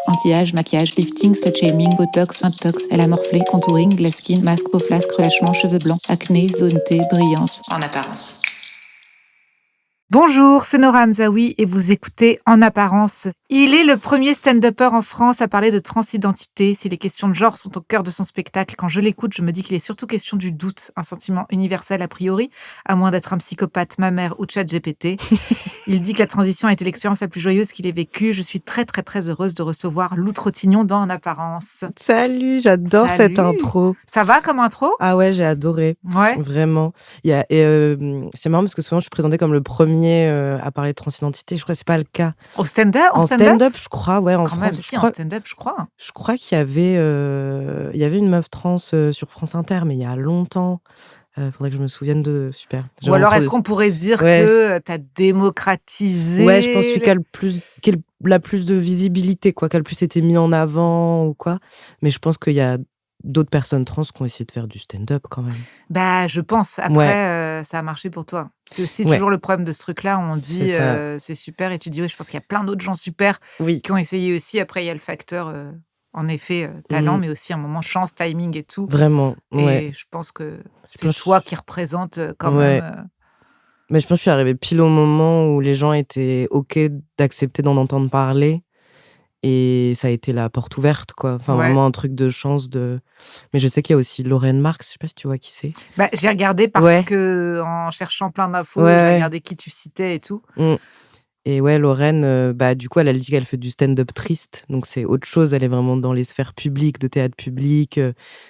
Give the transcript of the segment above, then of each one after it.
Anti-âge, maquillage, lifting, slut-shaming, botox, intox, elle a morflé, contouring, glass skin, masque, peau flasque, relâchement, cheveux blancs, acné, zone T, brillance, en apparence. Bonjour, c'est Nora Hamzaoui et vous écoutez En Apparence. Il est le premier stand-upper en France à parler de transidentité. Si les questions de genre sont au cœur de son spectacle, quand je l'écoute, je me dis qu'il est surtout question du doute, un sentiment universel a priori, à moins d'être un psychopathe, ma mère ou ChatGPT. Il dit que la transition a été l'expérience la plus joyeuse qu'il ait vécue. Je suis très très très heureuse de recevoir Lou Trottignon dans En Apparence. Salut, j'adore cette Salut. intro. Ça va comme intro ? Ah ouais, j'ai adoré. Ouais. Vraiment. C'est marrant parce que souvent je suis présentée comme le premier à parler de transidentité. Je crois que c'est pas le cas. Au stand-up ? En stand-up, je crois, ouais, en Quand France. même, si, en stand-up, je crois. Je crois qu'il y avait une meuf trans sur France Inter, mais il y a longtemps. Faudrait que je me souvienne de... Super. Ou alors, est-ce qu'on pourrait dire que tu as démocratisé... Ouais, je pense que qu'elle a plus de visibilité, quoi, qu'elle a plus été mis en avant ou quoi. Mais je pense qu'il y a d'autres personnes trans qui ont essayé de faire du stand-up quand même. Bah, je pense. Après, ça a marché pour toi. C'est aussi toujours le problème de ce truc-là. On dit c'est super et tu dis oui, je pense qu'il y a plein d'autres gens super qui ont essayé aussi. Après, il y a le facteur, en effet, talent, mais aussi un moment chance, timing et tout. Vraiment, Et je pense que c'est toi qui représente quand même... Mais je pense que je suis arrivée pile au moment où les gens étaient OK d'accepter d'en entendre parler. Et ça a été la porte ouverte, quoi. Enfin, vraiment un truc de chance de... Mais je sais qu'il y a aussi Lorraine Marx, je sais pas si tu vois qui c'est. Bah, j'ai regardé parce que, en cherchant plein d'infos, j'ai regardé qui tu citais et tout. Et ouais, Lorraine, du coup, elle a dit qu'elle fait du stand-up triste. Donc, c'est autre chose. Elle est vraiment dans les sphères publiques, de théâtre public.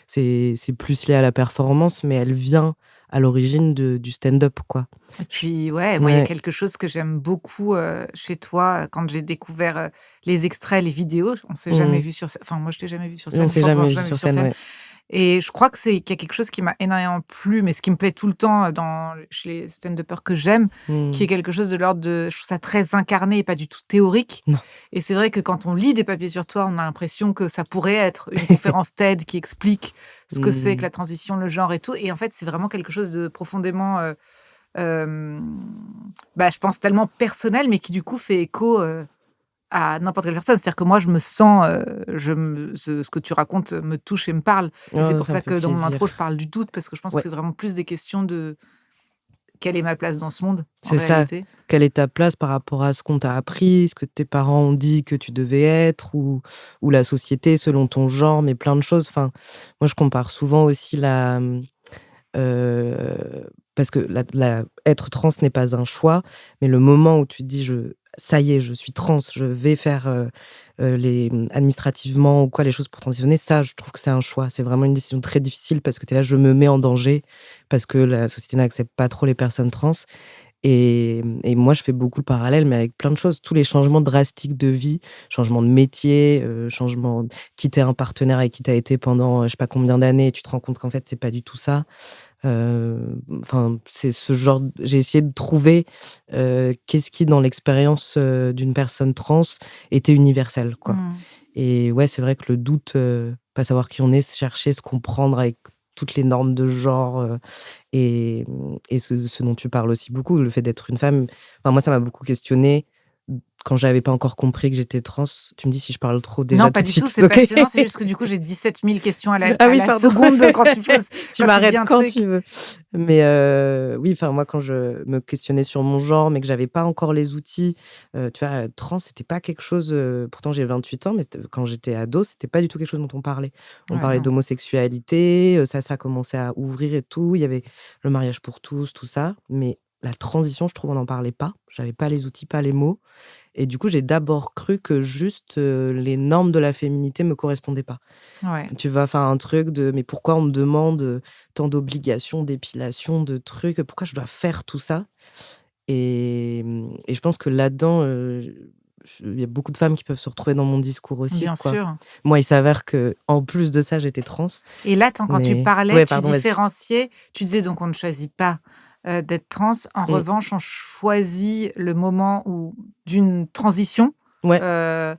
C'est plus lié à la performance, mais elle vient à l'origine du stand-up, quoi. Et puis, moi, il y a quelque chose que j'aime beaucoup chez toi. Quand j'ai découvert les extraits, les vidéos, on s'est jamais vu sur scène. Enfin, moi, je t'ai jamais vu sur scène. On s'est jamais vu sur scène, Et je crois qu'il y a quelque chose qui m'a énormément plu, mais ce qui me plaît tout le temps chez les stand-uppers que j'aime, qui est quelque chose de l'ordre de... Je trouve ça très incarné et pas du tout théorique. Non. Et c'est vrai que quand on lit des papiers sur toi, on a l'impression que ça pourrait être une conférence TED qui explique ce que c'est que la transition, le genre et tout. Et en fait, c'est vraiment quelque chose de profondément... je pense tellement personnel, mais qui du coup fait écho à n'importe quelle personne. C'est-à-dire que moi, je me sens, ce que tu racontes me touche et me parle. Et c'est pour ça que dans mon intro, je parle du doute, parce que je pense que c'est vraiment plus des questions de quelle est ma place dans ce monde, en réalité. Quelle est ta place par rapport à ce qu'on t'a appris, ce que tes parents ont dit que tu devais être, ou la société selon ton genre, mais plein de choses. Enfin, moi, je compare souvent aussi parce que être trans n'est pas un choix, mais le moment où tu te dis ça y est, je suis trans, je vais faire administrativement ou quoi, les choses pour transitionner, ça, je trouve que c'est un choix. C'est vraiment une décision très difficile parce que tu es là, je me mets en danger parce que la société n'accepte pas trop les personnes trans. Et moi, je fais beaucoup le parallèle, mais avec plein de choses. Tous les changements drastiques de vie, changement de métier, quitter un partenaire avec qui tu as été pendant je sais pas combien d'années, et tu te rends compte qu'en fait, c'est pas du tout ça. C'est ce genre... J'ai essayé de trouver qu'est-ce qui, dans l'expérience d'une personne trans, était universel, quoi. Et ouais, c'est vrai que le doute, pas savoir qui on est, chercher, se comprendre avec toutes les normes de genre et ce dont tu parles aussi beaucoup, le fait d'être une femme. Enfin, moi, ça m'a beaucoup questionnée quand j'avais pas encore compris que j'étais trans. Tu me dis si je parle trop déjà. Non, pas du tout, c'est passionnant. C'est juste que du coup, j'ai 17 000 questions à la seconde quand tu poses. Tu m'arrêtes quand tu veux. Mais moi, quand je me questionnais sur mon genre, mais que j'avais pas encore les outils, tu vois, trans, c'était pas quelque chose... pourtant, j'ai 28 ans, mais quand j'étais ado, c'était pas du tout quelque chose dont on parlait. On parlait d'homosexualité, ça commençait à ouvrir et tout. Il y avait le mariage pour tous, tout ça. Mais la transition, je trouve, on n'en parlait pas. J'avais pas les outils, pas les mots. Et du coup, j'ai d'abord cru que juste les normes de la féminité me correspondaient pas. Tu vas faire un truc de mais pourquoi on me demande tant d'obligations, d'épilation, de trucs, pourquoi je dois faire tout ça? Et je pense que là-dedans, il y a beaucoup de femmes qui peuvent se retrouver dans mon discours aussi. Bien sûr. Moi, il s'avère qu'en plus de ça, j'étais trans. Et là, quand tu parlais, tu différenciais, tu disais donc on ne choisit pas d'être trans. En revanche, on choisit le moment d'une transition. Est-ce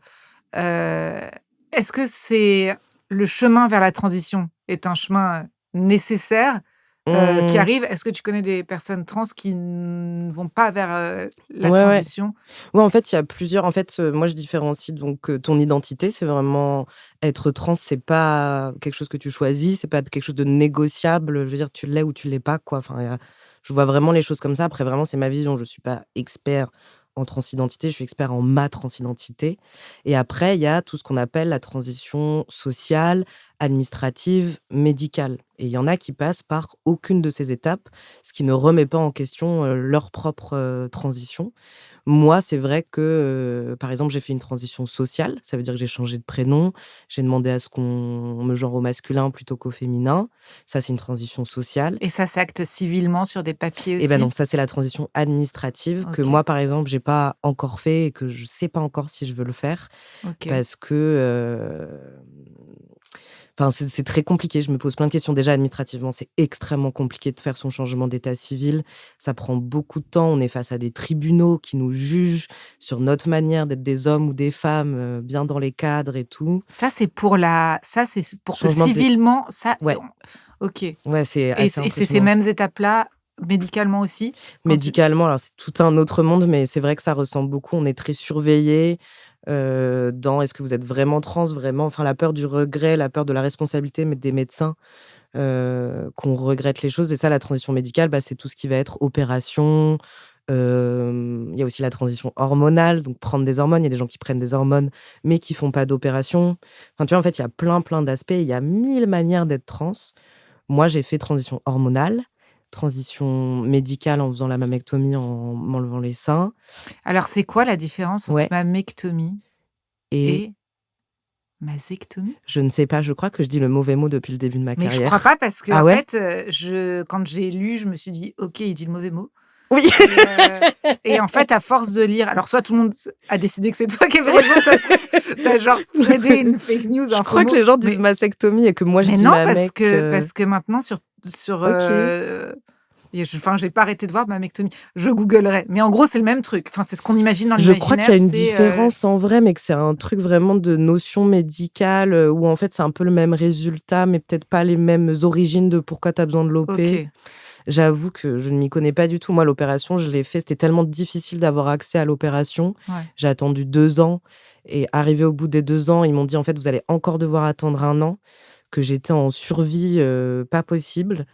que c'est le chemin vers la transition est un chemin nécessaire qui Mmh. arrivent. Est-ce que tu connais des personnes trans qui ne vont pas vers la Ouais, ouais. transition? Ouais, en fait, il y a plusieurs en fait, moi, je différencie donc ton identité, c'est vraiment être trans, c'est pas quelque chose que tu choisis, c'est pas quelque chose de négociable. Je veux dire, tu l'es ou tu l'es pas, quoi. Enfin, je vois vraiment les choses comme ça. Après, vraiment, c'est ma vision. Je suis pas expert en transidentité, je suis expert en ma transidentité. Et après, il y a tout ce qu'on appelle la transition sociale, administrative, médicale. Et il y en a qui passent par aucune de ces étapes, ce qui ne remet pas en question, leur propre, transition. Moi, c'est vrai que, par exemple, j'ai fait une transition sociale. Ça veut dire que j'ai changé de prénom. J'ai demandé à ce qu'on me genre au masculin plutôt qu'au féminin. Ça, c'est une transition sociale. Et ça s'acte civilement sur des papiers Et ben non, aussi? ça, c'est la transition administrative que OK, moi, par exemple, j'ai pas encore fait et que je sais pas encore si je veux le faire OK. parce que, enfin, c'est très compliqué. Je me pose plein de questions. Déjà, administrativement, c'est extrêmement compliqué de faire son changement d'état civil. Ça prend beaucoup de temps. On est face à des tribunaux qui nous jugent sur notre manière d'être des hommes ou des femmes, bien dans les cadres et tout. Ça, c'est pour que Changement de civilement, ça Ouais, OK. Et ouais, c'est assez c'est ces impressionnant. mêmes étapes-là, médicalement aussi? Quand tu Médicalement, alors c'est tout un autre monde, mais c'est vrai que ça ressemble beaucoup. On est très surveillés, dans est-ce que vous êtes vraiment trans, vraiment enfin la peur du regret, la peur de la responsabilité, mais des médecins, qu'on regrette les choses et ça, la transition médicale, bah, c'est tout ce qui va être opération. Il y a aussi la transition hormonale, donc prendre des hormones. Il y a des gens qui prennent des hormones, mais qui font pas d'opération. Enfin, tu vois, en fait, il y a plein, plein d'aspects. Il y a 1000 manières d'être trans. Moi, j'ai fait transition hormonale, transition médicale en faisant la mammectomie, en m'enlevant les seins. Alors, c'est quoi la différence entre Ouais mammectomie et et mastectomie? je ne sais pas, je crois que je dis le mauvais mot depuis le début de ma Mais je crois carrière. pas parce que Ah en ouais? fait, quand j'ai lu, je me suis dit: «OK, il dit le mauvais mot» Oui! et heu et en fait, à force de lire alors soit tout le monde a décidé que c'est toi qui avais raison, ça se trouve, tu genre spreadé une fake news, Je un faux crois que mot, les gens disent mais mastectomie et que moi je dis non mamec, parce que maintenant sur, OK. et j'ai pas arrêté de voir mammectomie. Je googlerai, mais en gros, c'est le même truc. Enfin, c'est ce qu'on imagine dans Je crois qu'il y l'imaginaire, a une c'est, différence en vrai, mais que c'est un truc vraiment de notion médicale, où en fait c'est un peu le même résultat, mais peut-être pas les mêmes origines de pourquoi tu as besoin de l'OP. OK, J'avoue que je ne m'y connais pas du tout. Moi, l'opération, je l'ai fait, c'était tellement difficile d'avoir accès à l'opération. ouais. J'ai attendu 2 ans et arrivé au bout des 2 ans, ils m'ont dit: «En fait, vous allez encore devoir attendre 1 an», que j'étais en survie, pas possible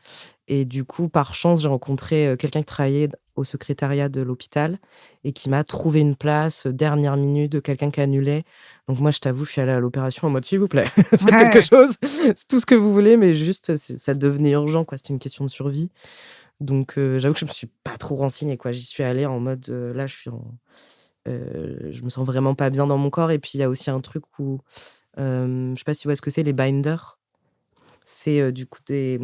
et du coup, par chance, j'ai rencontré, quelqu'un qui travaillait au secrétariat de l'hôpital et qui m'a trouvé une place, dernière minute, de quelqu'un qui annulait. Donc moi, je t'avoue, je suis allée à l'opération en mode: «S'il vous plaît, faites quelque Ouais. chose, c'est tout ce que vous voulez», mais juste, ça devenait urgent, quoi. C'était une question de survie. Donc j'avoue que je me suis pas trop renseignée, quoi. J'y suis allée en mode, là, je me sens vraiment pas bien dans mon corps et puis il y a aussi un truc où, je sais pas si tu vois ce que c'est les binders? C'est, du coup des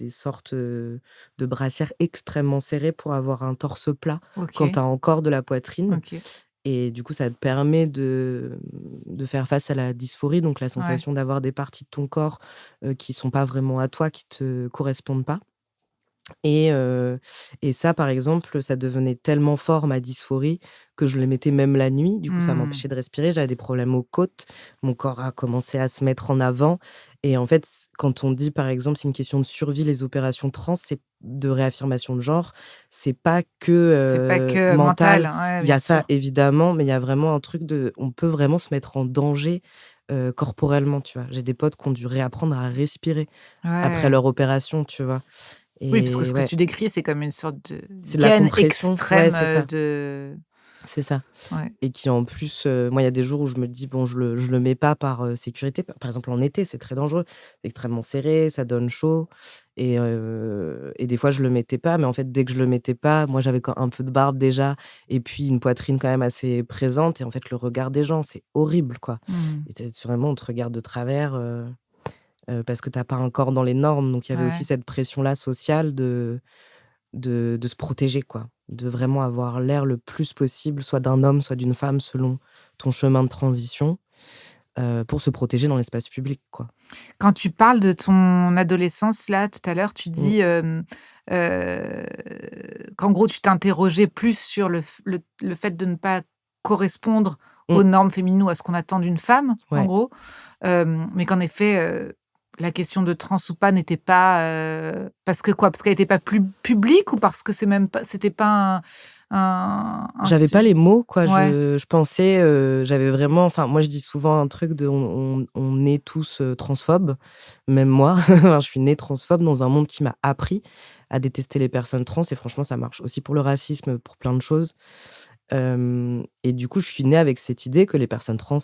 sortes, de brassières extrêmement serrées pour avoir un torse plat quand tu OK, as encore de la poitrine OK. et du coup, ça te permet de faire face à la dysphorie, donc la Ouais. sensation d'avoir des parties de ton corps, qui sont pas vraiment à toi, qui te correspondent pas. Et ça, par exemple, ça devenait tellement fort, ma dysphorie, que je le mettais même la nuit. Du coup, ça Mmh. m'empêchait de respirer. J'avais des problèmes aux côtes. Mon corps a commencé à se mettre en avant. Et en fait, quand on dit, par exemple, c'est une question de survie, les opérations trans, c'est de réaffirmation de genre, c'est pas que C'est pas que mental, mental. ouais, Il y bien a ça, sûr. évidemment, mais il y a vraiment un truc de on peut vraiment se mettre en danger corporellement, tu vois. J'ai des potes qui ont dû réapprendre à respirer après Ouais. leur opération, tu vois. Oui, parce que Et ce que ouais. tu décris, c'est comme une sorte de C'est de la gaine compression. Ouais, extrême, c'est ça, de c'est ça ouais. et qui en plus, moi, il y a des jours où je me dis: «Bon, je le mets pas par, sécurité». Par exemple, en été, c'est très dangereux. C'est extrêmement serré, ça donne chaud et des fois, je le mettais pas, mais en fait, dès que je le mettais pas, moi, j'avais quand un peu de barbe déjà et puis une poitrine quand même assez présente et en fait, le regard des gens, c'est horrible, quoi Mmh. et tu vraiment, on te regarde de travers, parce que tu as pas un corps dans les normes donc il y avait aussi Ouais. cette pression-là sociale de se protéger, quoi. De vraiment avoir l'air le plus possible, soit d'un homme, soit d'une femme, selon ton chemin de transition, pour se protéger dans l'espace public, quoi. Quand tu parles de ton adolescence là, tout à l'heure, tu Mmh. dis, heu, qu'en gros tu t'interrogeais plus sur le fait de ne pas correspondre Mmh. aux normes féminines ou à ce qu'on attend d'une femme, en Ouais. gros, mais qu'en effet, la question de trans ou pas n'était pas parce que quoi? Parce qu'elle n'était pas plus publique ou parce que c'était pas un J'avais pas les mots, quoi. Ouais. Je pensais, j'avais vraiment enfin, moi, je dis souvent un truc de on est tous, transphobes, même moi. Enfin, je suis née transphobe dans un monde qui m'a appris à détester les personnes trans et franchement, ça marche aussi pour le racisme, pour plein de choses. Et du coup, je suis née avec cette idée que les personnes trans,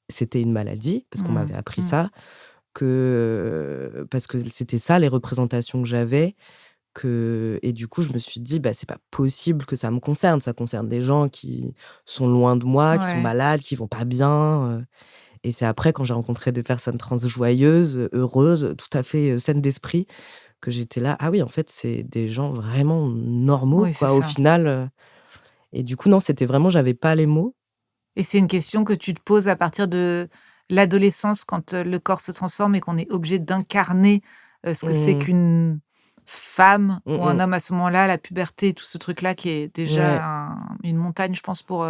c'était une maladie, parce qu'on Mmh. m'avait appris Mmh. ça, parce que c'était ça les représentations que j'avais. Et du coup, je me suis dit: «Bah, c'est pas possible que ça me concerne. Ça concerne des gens qui sont loin de moi, qui sont Ouais. malades, qui vont pas bien», et c'est après, quand j'ai rencontré des personnes trans joyeuses, heureuses, tout à fait, saines d'esprit, que j'étais là: «Ah oui, en fait, c'est des gens vraiment normaux, Oui, c'est quoi, au ça. final», et du coup, non, c'était vraiment j'avais pas les mots. Et c'est une question que tu te poses à partir de l'adolescence quand, le corps se transforme et qu'on est obligé d'incarner, ce que c'est Mmh. qu'une femme Mmh ou un mh. homme à ce moment-là, la puberté, tout ce truc-là qui est Ouais. déjà une montagne, je pense, pour,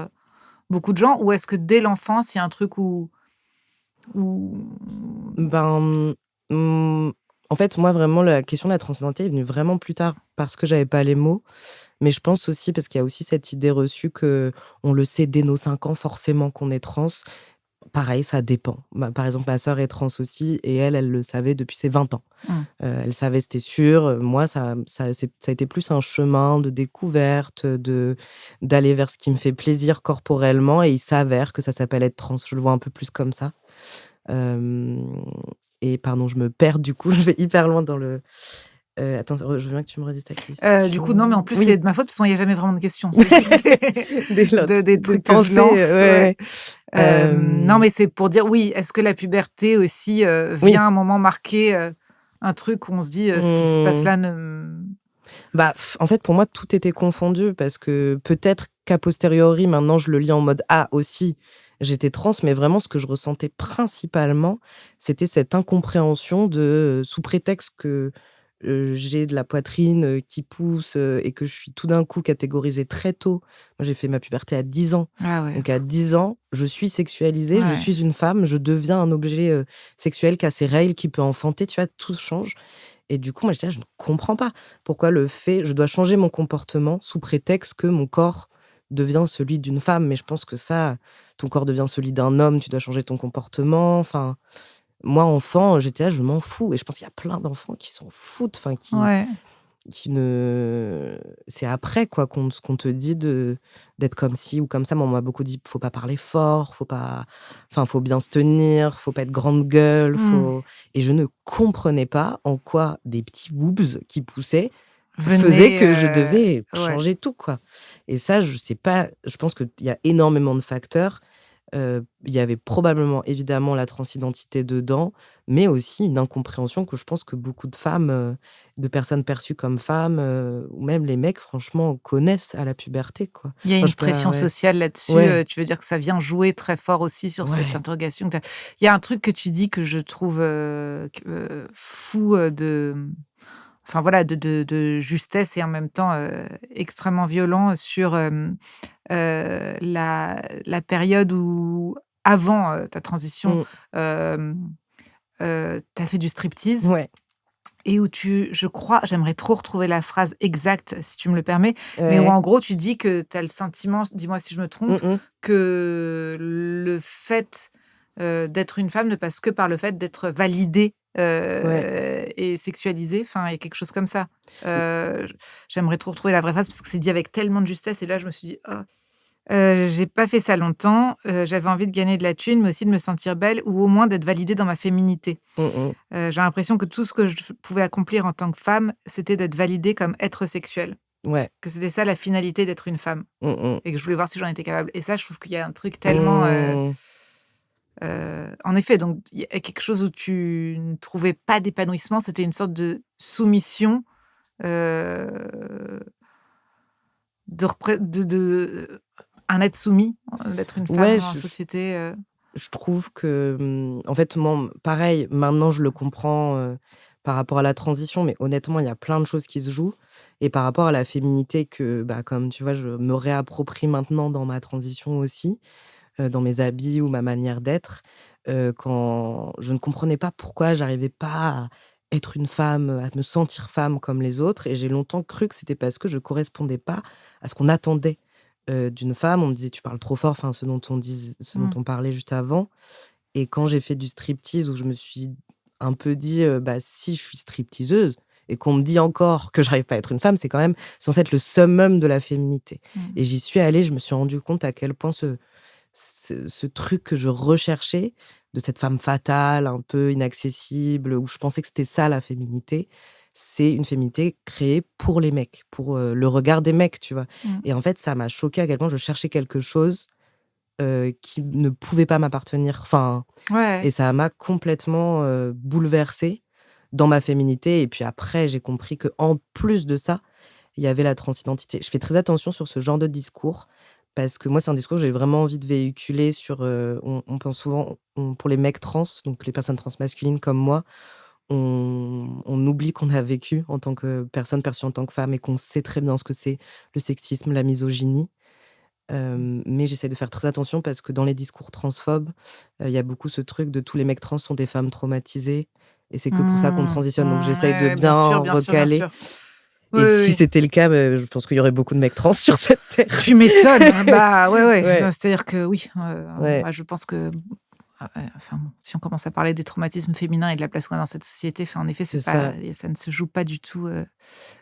beaucoup de gens? Ou est-ce que dès l'enfance, il y a un truc où Ben, en fait, moi, vraiment, la question de la transidentité est venue vraiment plus tard parce que j'avais pas les mots. Mais je pense aussi parce qu'il y a aussi cette idée reçue que on le sait dès nos 5 ans forcément qu'on est trans. Pareil, ça dépend. Par exemple, ma sœur est trans aussi et elle le savait depuis ses 20 ans. mmh, Elle savait, c'était sûr. Moi, ça a été plus un chemin de découverte, d'aller vers ce qui me fait plaisir corporellement et il s'avère que ça s'appelle être trans. Je le vois un peu plus comme ça. Hem Et pardon, je me perds du coup, je vais hyper loin dans le attends, je veux bien que tu me redises ta du coup, non, mais en question. plus, c'est Oui, de ma faute parce qu'il y a jamais vraiment de questions. C'est juste des des trucs que je pensées, lance, ouais. ouais. Non, Hem, mais c'est pour dire, oui, est-ce que la puberté aussi, vient oui, à un moment marquer, un truc où on se dit, «Ce qui se passe mmh, là ne m» bah, en fait, pour moi, tout était confondu parce que peut-être qu'a posteriori, maintenant, je le lis en mode: «Ah, aussi, j'étais trans», mais vraiment, ce que je ressentais principalement, c'était cette incompréhension sous prétexte que, j'ai de la poitrine, qui pousse, et que je suis tout d'un coup catégorisée très tôt. Moi, j'ai fait ma puberté à 10 ans. Ah ouais, Donc à 10 ans, je suis sexualisée, je ouais. suis une femme, je deviens un objet, sexuel qui a ses règles, qui peut enfanter, tu vois? Tout change. Et du coup, moi, j'étais là: «Je ne comprends pas. Pourquoi je dois changer mon comportement sous prétexte que mon corps devient celui d'une femme?» Mais je pense que ça, ton corps devient celui d'un homme, tu dois changer ton comportement. Enfin, moi, enfant, j'étais là: «Je m'en fous», et je pense qu'il y a plein d'enfants qui s'en foutent, enfin, Ouais. qui ne c'est après, quoi, qu'on te dit d'être comme ci ou comme ça. Moi, on m'a beaucoup dit: «Faut pas parler fort, faut pas enfin, faut bien se tenir, faut pas être grande gueule, Mmh. faut», et je ne comprenais pas en quoi des petits boobs qui poussaient faisaient Venez, que je devais ouais. changer tout, quoi. Et ça, je sais pas, je pense qu'il y a énormément de facteurs. Il y avait probablement, évidemment, la transidentité dedans, mais aussi une incompréhension que je pense que beaucoup de femmes, de personnes perçues comme femmes, ou même les mecs, franchement, connaissent à la puberté, quoi. Il y a Enfin, une je peux pas, pression ouais. sociale là-dessus, Ouais, tu veux dire que ça vient jouer très fort aussi sur cette ouais. interrogation que tu Il y a un truc que tu dis que je trouve, fou, enfin voilà, de justesse et en même temps, extrêmement violent sur, la période où avant, ta transition, Mmh. hem, tu as fait du striptease Ouais. et où je crois, j'aimerais trop retrouver la phrase exacte si tu me le permets, mais où Ouais. en gros tu dis que tu as le sentiment, dis-moi si je me trompe, Mmh mh. que le fait, d'être une femme ne passe que par le fait d'être validée, Ouais. et sexualisée, enfin, il y a quelque chose comme ça. J'aimerais trop retrouver la vraie phrase parce que c'est dit avec tellement de justesse et là je me suis dit: «Oh». J'ai pas fait ça longtemps, j'avais envie de gagner de la thune, mais aussi de me sentir belle ou au moins d'être validée dans ma féminité. Mmh mh. J'ai l'impression que tout ce que je pouvais accomplir en tant que femme, c'était d'être validée comme être sexuelle, Ouais. que c'était ça la finalité d'être une femme Mmh mh. et que je voulais voir si j'en étais capable et ça, je trouve qu'il y a un truc tellement, Mmh. en effet, donc il y a quelque chose où tu ne trouvais pas d'épanouissement, c'était une sorte de soumission, heu, de un être soumis, d'être une femme Ouais, en société, je trouve que, en fait, moi, pareil, maintenant, je le comprends, par rapport à la transition, mais honnêtement, il y a plein de choses qui se jouent, et par rapport à la féminité que, bah, comme tu vois, je me réapproprie maintenant dans ma transition aussi. dans mes habits ou ma manière d'être, quand je ne comprenais pas pourquoi j'arrivais pas à être une femme, à me sentir femme comme les autres et j'ai longtemps cru que c'était parce que je correspondais pas à ce qu'on attendait, d'une femme. On me disait: «Tu parles trop fort», enfin ce dont Mmh. on parlait juste avant et quand j'ai fait du striptease où je me suis un peu dit, «Bah, si je suis stripteaseuse et qu'on me dit encore que j'arrive pas à être une femme, c'est quand même censé être le summum de la féminité» Mmh. et j'y suis allée, je me suis rendu compte à quel point ce truc que je recherchais, de cette femme fatale, un peu inaccessible, où je pensais que c'était ça la féminité, c'est une féminité créée pour les mecs, pour, le regard des mecs, tu vois? Mmh. Et en fait, ça m'a choquée à quel point je cherchais quelque chose, qui ne pouvait pas m'appartenir. Enfin Ouais. et ça m'a complètement, bouleversée dans ma féminité et puis après j'ai compris que en plus de ça, il y avait la transidentité. Je fais très attention sur ce genre de discours parce que moi, c'est un discours que j'ai vraiment envie de véhiculer sur, on pense souvent pour les mecs trans, donc les personnes trans masculines comme moi, on oublie qu'on a vécu en tant que personne perçue en tant que femme et qu'on sait très bien ce que c'est le sexisme, la misogynie. Mais j'essaie de faire très attention parce que dans les discours transphobes, il y a beaucoup ce truc de tous les mecs trans sont des femmes traumatisées et c'est que pour ça qu'on Mmh. transitionne. Donc Mmh. j'essaye de Ouais, bien bien sûr, bien sûr, bien recaler sûr. Oui, et oui, si oui. c'était le cas, je pense qu'il y aurait beaucoup de mecs trans sur cette terre. Tu m'étonnes. Bah, ouais, ouais. Ouais, C'est-à-dire que oui, ouais, bah, je pense que ouais, enfin bon, si on commence à parler des traumatismes féminins et de la place qu'on a dans cette société, enfin, en effet, c'est c'est pas ça. ça ne se joue pas du tout,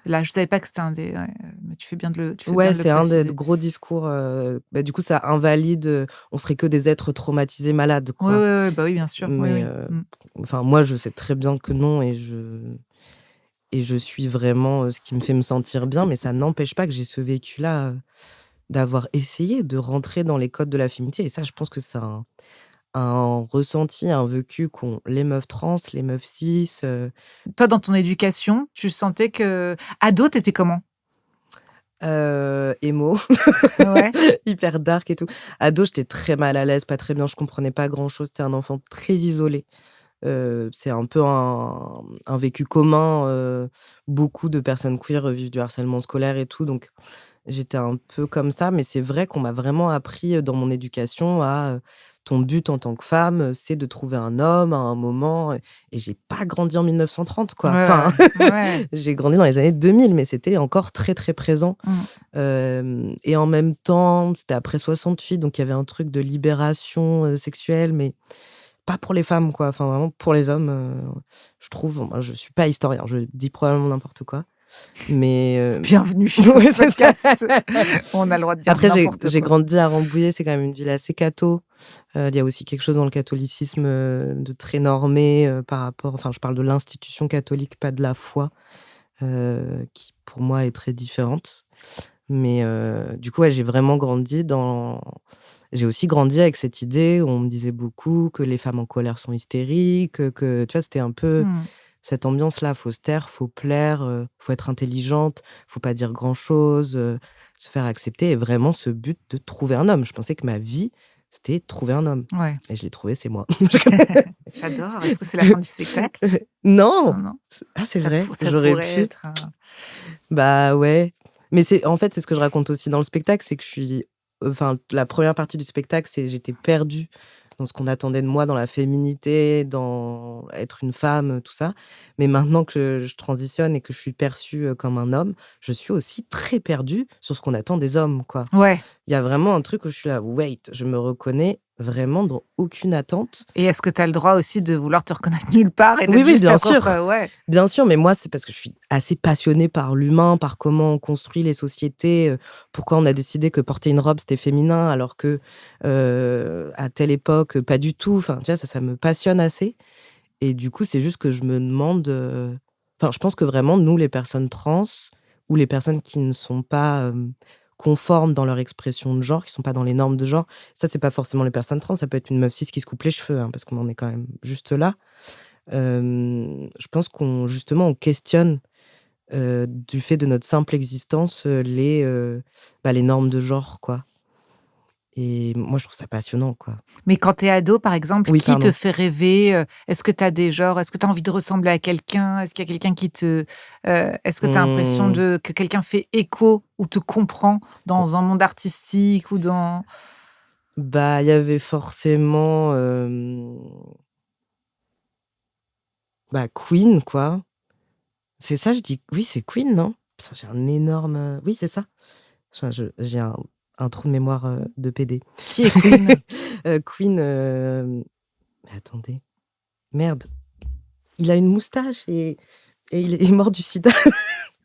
là. Je savais pas que c'était un des ouais, mais tu fais bien Ouais, de le c'est un des préciser. gros discours, du coup, ça invalide, on serait que des êtres traumatisés malades, Oui, oui, quoi. oui, bah, oui, bien sûr. Oui, Mais oui. Mmh. enfin, moi, je sais très bien que non et je suis vraiment, ce qui me fait me sentir bien, mais ça n'empêche pas que j'ai ce vécu-là, d'avoir essayé de rentrer dans les codes de la féminité et ça, je pense que c'est un ressenti, un vécu qu'ont les meufs trans, les meufs cis, Toi, dans ton éducation, tu sentais que ado, tu étais comment? émo, Ouais. hyper dark et tout. Ado, j'étais très mal à l'aise, pas très bien, je comprenais pas grand-chose. C'était un enfant très isolé. C'est un peu un vécu commun, beaucoup de personnes queer vivent du harcèlement scolaire et tout, donc j'étais un peu comme ça, mais c'est vrai qu'on m'a vraiment appris, dans mon éducation à, ton but en tant que femme, c'est de trouver un homme à un moment, et j'ai pas grandi en 1930 Ouais, quoi. ouais, Enfin, ouais. Ouais. j'ai grandi dans les années 2000, mais c'était encore très, très présent. Mmh. Hem Et en même temps, c'était après 68, donc il y avait un truc de libération, sexuelle, mais pas pour les femmes, quoi. Enfin, vraiment pour les hommes, je trouve. Moi, je suis pas historien, je dis probablement n'importe quoi, mais Bienvenue dans ouais, ce c'est ça. podcast. On a le droit de dire Après, n'importe j'ai quoi. grandi à Rambouillet, c'est quand même une ville assez catho. Il y a aussi quelque chose dans le catholicisme, de très normé, par rapport enfin, je parle de l'institution catholique, pas de la foi, qui pour moi est très différente. Mais du coup, ouais, j'ai aussi grandi avec cette idée où on me disait beaucoup que les femmes en colère sont hystériques, que tu vois, c'était un peu Mmh. cette ambiance-là, faut se taire, faut plaire, faut être intelligente, faut pas dire grand-chose, se faire accepter et vraiment ce but de trouver un homme. Je pensais que ma vie, c'était trouver un homme Ouais. et je l'ai trouvé, c'est moi. J'adore. Est-ce que c'est la fin du spectacle? Non! Non, non. C'est vrai, Ça j'aurais pourrait pu. être un Bah, ouais. Mais c'est ce que je raconte aussi dans le spectacle, c'est que je suis enfin, la première partie du spectacle, c'est j'étais perdue dans ce qu'on attendait de moi, dans la féminité, dans être une femme, tout ça. Mais maintenant que je transitionne et que je suis perçue, comme un homme, je suis aussi très perdue sur ce qu'on attend des hommes, quoi. ouais. Il y a vraiment un truc où je suis là: «Wait, je me reconnais vraiment dans aucune attente». Et est-ce que tu as le droit aussi de vouloir te reconnaître nulle part et Oui, d'être oui, juste bien ta sûr. propre ouais. Bien sûr, mais moi, c'est parce que je suis assez passionnée par l'humain, par comment on construit les sociétés, pourquoi on a décidé que porter une robe, c'était féminin alors que, à telle époque, pas du tout. Enfin, tu vois, ça me passionne assez et du coup, c'est juste que je me demande, enfin, je pense que vraiment, nous, les personnes trans ou les personnes qui ne sont pas, conformes dans leur expression de genre, qui sont pas dans les normes de genre, ça, c'est pas forcément les personnes trans, ça peut être une meuf cis qui se coupe les cheveux, hein, parce qu'on en est quand même juste là. Je pense qu'on justement, on questionne, du fait de notre simple existence, les normes de genre, quoi et moi, je trouve ça passionnant, quoi. Mais quand tu es ado, par exemple, Oui, qui te pardon. fait rêver? Est-ce que tu as des genres? Est-ce que tu as envie de ressembler à quelqu'un? Est-ce qu'il y a quelqu'un qui te est-ce que tu as l'impression Mmh. que quelqu'un fait écho ou te comprend dans un monde artistique ou dans Bah, il y avait forcément, bah, Queen, quoi. C'est ça, je dis oui, c'est Queen, non? Putain, j'ai un énorme, oui, c'est ça. J'ai un trou de mémoire, de PD. Qui est Queen? Queen, mais attendez, merde, il a une moustache et il est mort du sida.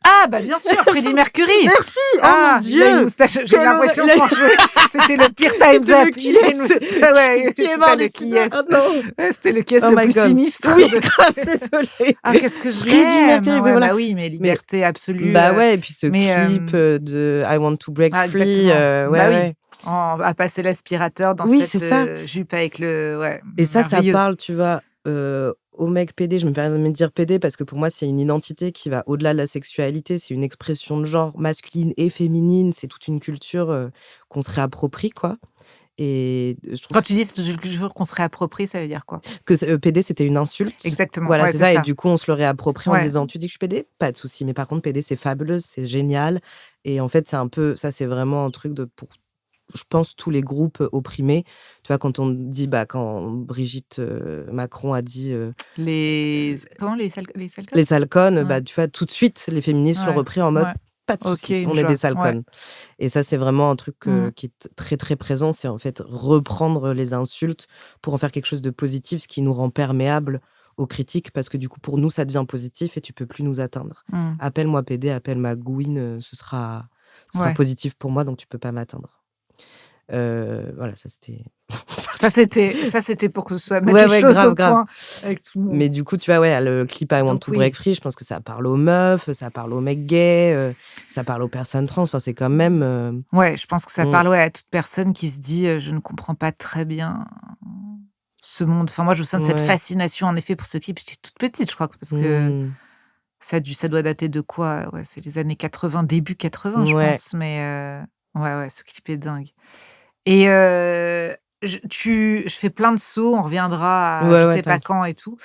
Ah, bah bien sûr, Freddie Mercury. Merci! Oh Ah, mon il a une Dieu! moustache. J'ai Quelle l'impression horreur! franchement, c'était le pire Time's C'était Up. le qui Il a une est-ce? moustache, ouais, Qui est c'était mort le du qui sida? est. Oh non! Ouais, c'était le qui est Oh le my plus God. sinistre. Oui, grave, désolée. Ah, qu'est-ce que je Freddie l'aime. Mercury, oui, Ouais, voilà. bah oui, mais Mais liberté absolue. bah ouais, et puis ce mais clip, de I Want to Break ah, Free, exactement. ouais, Bah oui. ouais. À passer l'aspirateur dans Oui, c'est cette ça. jupe avec le. Ouais, Et ça merveilleux. parle, tu vois, aux mecs PD. Je me permets de dire PD parce que pour moi, c'est une identité qui va au-delà de la sexualité. C'est une expression de genre masculine et féminine. C'est toute une culture, qu'on se réapproprie, quoi. Et je trouve Quand tu dis c'est une culture qu'on se réapproprie, ça veut dire quoi? que PD, c'était une insulte. Exactement. Voilà, Ouais, c'est c'est ça. Et ça. du coup, on se le réapproprie en Ouais. disant: «Tu dis que je suis PD? Pas de souci. Mais par contre, PD, c'est fabuleux, c'est génial». Et en fait, c'est un peu ça, c'est vraiment un truc pour, je pense, tous les groupes opprimés. Tu vois, quand on dit, bah, quand Brigitte Macron a dit Comment les les salcones? salcones, Ouais. bah, tu vois, tout de suite, les féministes l'ont Ouais. repris en mode Ouais. pas de Ok, souci, une on est des joie. Ouais. salcones. Et ça, c'est vraiment un truc Mm. qui est très, très présent. C'est en fait reprendre les insultes pour en faire quelque chose de positif, ce qui nous rend perméables aux critiques, parce que du coup, pour nous, ça devient positif et tu peux plus nous atteindre. Mm. Appelle-moi PD, appelle-moi Gouine, ce sera Ouais. positif pour moi, donc tu peux pas m'atteindre. Voilà, ça c'était. Ça, c'était pour que ce soit mettre Ouais, les ouais, choses grave, au grave. point avec tout le monde. Mais du coup, tu vois, ouais, le clip I Want Donc to oui. Break Free, je pense que ça parle aux meufs, ça parle aux mecs gays, ça parle aux personnes trans. Enfin, c'est quand même. Ouais, je pense que ça on- parle à toute personne qui se dit je ne comprends pas très bien ce monde. Enfin, moi, je sens de cette Ouais. fascination en effet pour ce clip. J'étais toute petite, je crois, parce que Mm. ça doit dater de quoi? Ouais, c'est les années 80, début 80, je Ouais. pense. Mais ouais, ce clip est dingue. Et je fais plein de sauts, on reviendra à Ouais, je ouais, sais pas t'inquiète. quand et tout.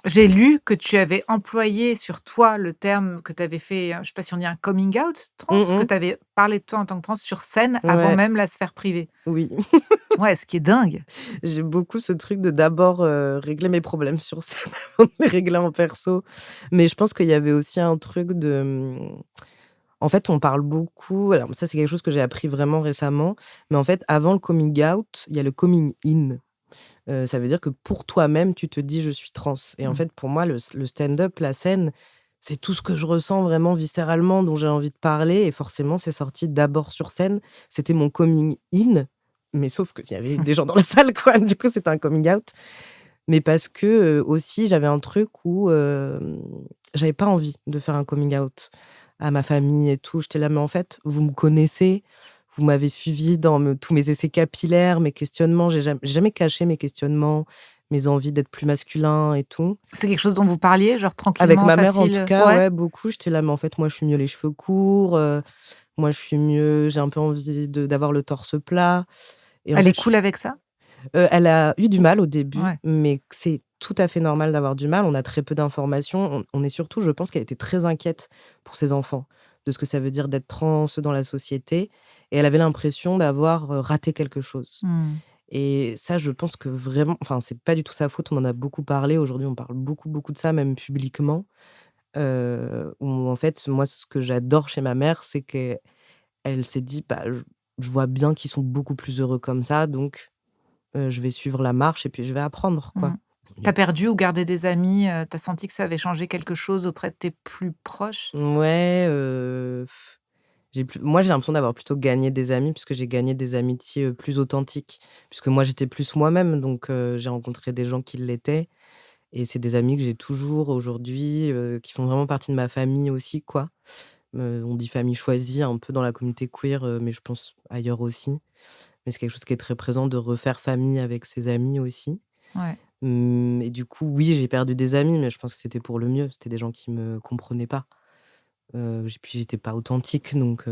J'ai lu que tu avais employé sur toi le terme que tu avais fait, je sais pas si on dit un coming out trans, que tu avais parlé de toi en tant que trans sur scène avant Ouais, même la sphère privée. oui. Ouais, ce qui est dingue. J'ai beaucoup ce truc de d'abord régler mes problèmes sur scène avant de les régler en perso. Mais je pense qu'il y avait aussi un truc de. En fait, on parle beaucoup. Alors, ça, c'est quelque chose que j'ai appris vraiment récemment. Mais en fait, avant le coming out, il y a le coming in. Ça veut dire que pour toi-même, tu te dis: «Je suis trans». Et en Mmh. fait, pour moi, le stand-up, la scène, c'est tout ce que je ressens vraiment viscéralement, dont j'ai envie de parler. Et forcément, c'est sorti d'abord sur scène. C'était mon coming in, mais sauf qu'il y avait des gens dans la salle, quoi. Du coup, c'était un coming out. Mais parce que, aussi, j'avais un truc où, j'avais pas envie de faire un coming out à ma famille et tout. J'étais là: «Mais en fait, vous me connaissez, vous m'avez suivi dans tous mes essais capillaires, mes questionnements». J'ai jamais caché mes questionnements, mes envies d'être plus masculin et tout. C'est quelque chose dont vous parliez, genre Avec tranquillement, ma mère, en tout facile? cas, Ouais? ouais, beaucoup. J'étais là: «Mais en fait, moi, je suis mieux les cheveux courts, moi, je suis mieux, j'ai un peu envie d'avoir le torse plat». Et en Elle est fait, cool avec ça? elle a eu du mal au début, Ouais. mais c'est tout à fait normal d'avoir du mal. On a très peu d'informations. On est surtout, je pense qu'elle était très inquiète pour ses enfants, de ce que ça veut dire d'être trans dans la société. Et elle avait l'impression d'avoir raté quelque chose. Mmh. Et ça, je pense que vraiment, enfin, c'est pas du tout sa faute. On en a beaucoup parlé. Aujourd'hui, on parle beaucoup, beaucoup de ça, même publiquement. Où en fait, moi, ce que j'adore chez ma mère, c'est qu'elle s'est dit, bah, je vois bien qu'ils sont beaucoup plus heureux comme ça, donc je vais suivre la marche et puis je vais apprendre, Mmh. quoi. Tu perdu ou gardé des amis, tu senti que ça avait changé quelque chose auprès de tes plus proches? Ouais, moi, j'ai l'impression d'avoir plutôt gagné des amis, puisque j'ai gagné des amitiés, plus authentiques. Puisque moi, j'étais plus moi-même, donc j'ai rencontré des gens qui l'étaient et c'est des amis que j'ai toujours aujourd'hui, qui font vraiment partie de ma famille aussi, quoi. On dit famille choisie un peu dans la communauté queer, mais je pense ailleurs aussi. Mais c'est quelque chose qui est très présent, de refaire famille avec ses amis aussi. Ouais. Et du coup, oui, j'ai perdu des amis, mais je pense que c'était pour le mieux. C'était des gens qui me comprenaient pas. Puis j'étais pas authentique, donc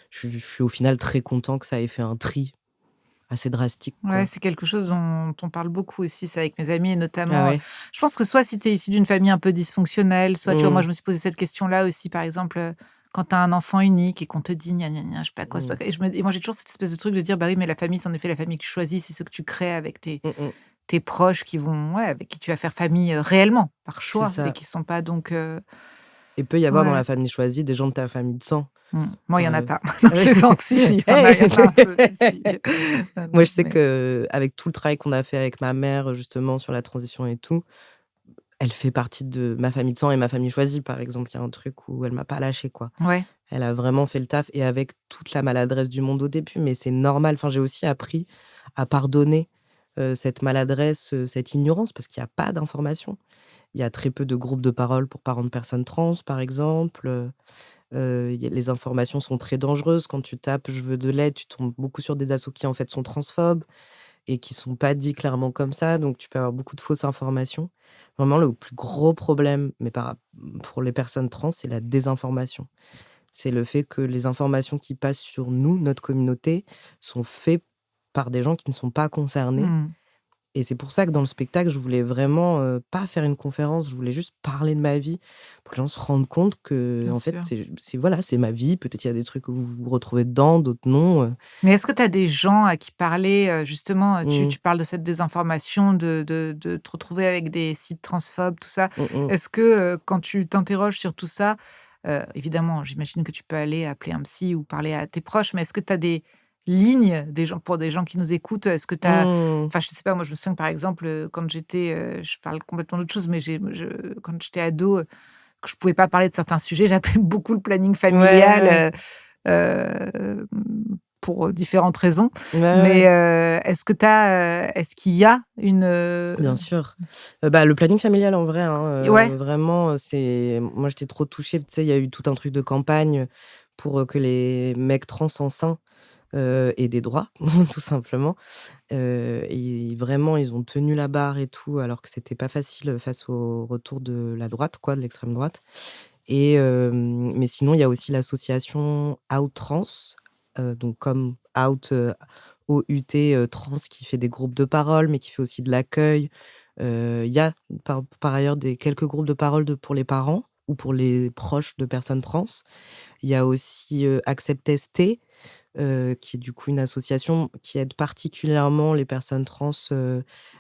je suis au final très content que ça ait fait un tri assez drastique, Ouais, quoi. c'est quelque chose dont on parle beaucoup aussi, ça, avec mes amis et Ah notamment, ouais? je pense que soit si tu es issu d'une famille un peu dysfonctionnelle, soit, tu vois, moi, Mmh. je me suis posé cette question-là aussi, par exemple, quand tu as un enfant unique et qu'on te dit gna gna gna, je sais pas quoi, c'est pas quoi. Et moi, j'ai toujours cette espèce de truc de dire, bah oui, mais la famille, c'est en effet la famille que tu choisis, c'est ce que tu crées avec Mmh mh. tes proches avec qui tu vas faire famille réellement, par C'est choix, et ça. qui sont pas donc. Et peut y avoir dans Ouais. la famille choisie des gens de ta famille de sang. Moi, il y en a Heu, pas. Non, je plaisante. Si, il y en a, il y en a un peu. Si. Non, Moi, non, je sais mais. qu'avec tout le travail qu'on a fait avec ma mère, justement, sur la transition et tout, elle fait partie de ma famille de sang et ma famille choisie, par exemple. Il y a un truc où elle m'a pas lâchée, quoi. Ouais. Elle a vraiment fait le taf et avec toute la maladresse du monde au début, mais c'est normal. Enfin, j'ai aussi appris à pardonner, cette maladresse, cette ignorance parce qu'il y a pas d'information. Il y a très peu de groupes de parole pour parents de personnes trans, par exemple, il y a les informations sont très dangereuses. Quand tu tapes: «Je veux de l'aide», tu tombes beaucoup sur des assos qui, en fait, sont transphobes et qui sont pas dits clairement comme ça, donc tu peux avoir beaucoup de fausses informations. Vraiment, le plus gros problème, mais pour les personnes trans, c'est la désinformation. C'est le fait que les informations qui passent sur nous, notre communauté, sont faites par des gens qui ne sont pas concernés Mmh. et c'est pour ça que dans le spectacle, je voulais vraiment, pas faire une conférence, je voulais juste parler de ma vie pour que les gens se rendent compte que Bien en fait, sûr. voilà, c'est ma vie. Peut-être il y a des trucs où vous vous retrouvez dedans, d'autres non. Mais est-ce que tu as des gens à qui parler, justement, Mmh. tu parles de cette désinformation, de te retrouver avec des sites transphobes, tout ça. Mmh mh. Est-ce que, quand tu t'interroges sur tout ça, évidemment, j'imagine que tu peux aller appeler un psy ou parler à tes proches, mais est-ce que tu as des lignes, pour des gens qui nous écoutent? Est-ce que tu as Mmh. enfin, je sais pas, moi, je me souviens que, par exemple, quand j'étais, je parle complètement d'autre chose, mais quand j'étais ado, que je pouvais pas parler de certains sujets, j'appelais beaucoup le planning Ouais, familial, ouais. hem, pour, différentes raisons. Ouais, Mais, ouais. est-ce qu'il y a une, Bien sûr. Bah, le planning familial en vrai, hein, ouais, vraiment, c'est moi j'étais trop touchée. Tu sais, il y a eu tout un truc de campagne pour, que les mecs trans enceints, aient des droits, tout simplement. Et vraiment ils ont tenu la barre et tout, alors que c'était pas facile, face au retour de la droite quoi, de l'extrême droite. Mais sinon il y a aussi l'association Out Trans, donc comme Out, OUT, trans qui fait des groupes de parole, mais qui fait aussi de l'accueil. Il y a par ailleurs quelques groupes de parole pour les parents ou pour les proches de personnes trans. Il y a aussi, Accept ST, qui est du coup une association qui aide particulièrement les personnes trans,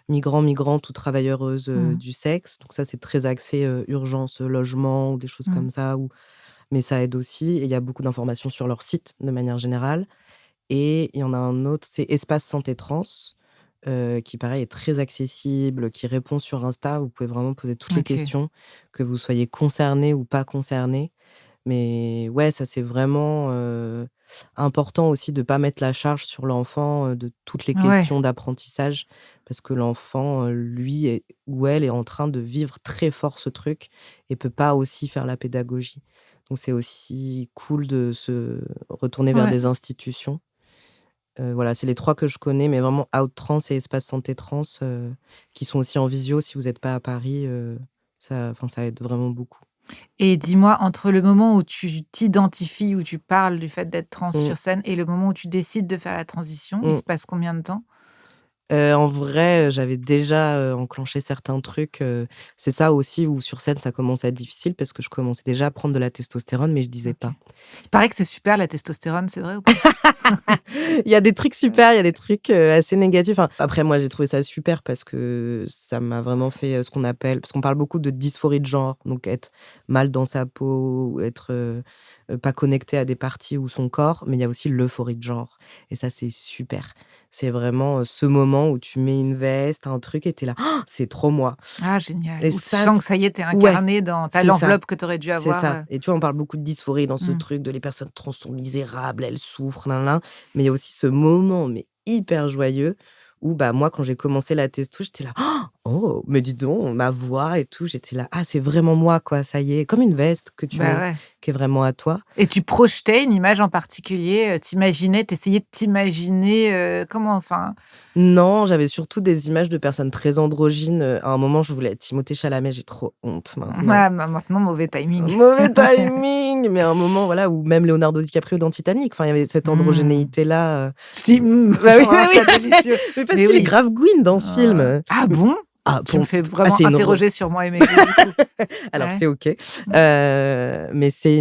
migrants, migrantes ou travailleuses, mmh, du sexe. Donc ça, c'est très axé, urgence, logement ou des choses mmh, comme ça mais ça aide aussi et il y a beaucoup d'informations sur leur site de manière générale et il y en a un autre, c'est Espace Santé Trans, qui pareil est très accessible, qui répond sur Insta. Vous pouvez vraiment poser toutes les OK. questions, que vous soyez concerné ou pas concerné. Mais ouais, ça c'est vraiment, important aussi de pas mettre la charge sur l'enfant, de toutes les Ouais, questions d'apprentissage parce que l'enfant, lui ou elle est en train de vivre très fort ce truc et peut pas aussi faire la pédagogie. Donc c'est aussi cool de se retourner vers ouais. des institutions. Voilà, c'est les 3 que je connais, mais vraiment Outtrans et Espace Santé Trans, qui sont aussi en visio si vous êtes pas à Paris, ça aide vraiment beaucoup. Et dis-moi, entre le moment où tu t'identifies, où tu parles du fait d'être trans Mmh, sur scène et le moment où tu décides de faire la transition, il mmh. se passe combien de temps? En vrai, j'avais déjà, enclenché certains trucs, c'est ça aussi où sur scène ça commence à être difficile parce que je commençais déjà à prendre de la testostérone, mais je disais OK. pas. Il paraît que c'est super la testostérone, c'est vrai ou pas? Il y a des trucs super, il y a des trucs, assez négatifs. Enfin, après moi j'ai trouvé ça super parce que ça m'a vraiment fait, ce qu'on appelle parce qu'on parle beaucoup de dysphorie de genre, donc être mal dans sa peau ou être, pas connecté à des parties ou son corps, mais il y a aussi l'euphorie de genre et ça c'est super. C'est vraiment, ce moment où tu mets une veste, un truc et tu es là: «Oh, «C'est trop moi» Ah génial. et Où tu ça sens que ça y est, tu es ouais, incarné dans tu c'est ça. l'enveloppe que tu aurais dû C'est avoir, ça et tu vois, on parle beaucoup de dysphorie dans ce mmh. truc de les personnes trans sont misérables, elles souffrent, nin nin, mais il y a aussi ce moment, mais hyper joyeux où, bah, moi, quand j'ai commencé la testo, j'étais là: «Oh, mais dis donc, ma voix et tout», j'étais là: «Ah, c'est vraiment moi, quoi, ça y est», comme une veste que tu Bah mets, ouais. qui est vraiment à toi. Et tu projetais une image en particulier, tu essayais de t'imaginer, comment enfin Non, j'avais surtout des images de personnes très androgynes, à un moment, je voulais être Timothée Chalamet, j'ai trop honte maintenant. ah, maintenant mauvais timing. Mauvais timing, mais à un moment, voilà, où même Leonardo DiCaprio dans Titanic, enfin, il y avait cette Mmh. androgénéité-là, Je dis: bah, oui, genre un oui, chat délicieux». mais parce Mais qu'il est oui. grave Gwyn dans ce film, Ah bon? Ah, Tu me fais vraiment c'est une interroger sur moi et mes goûts, du coup. Alors Ouais. c'est OK. Mais c'est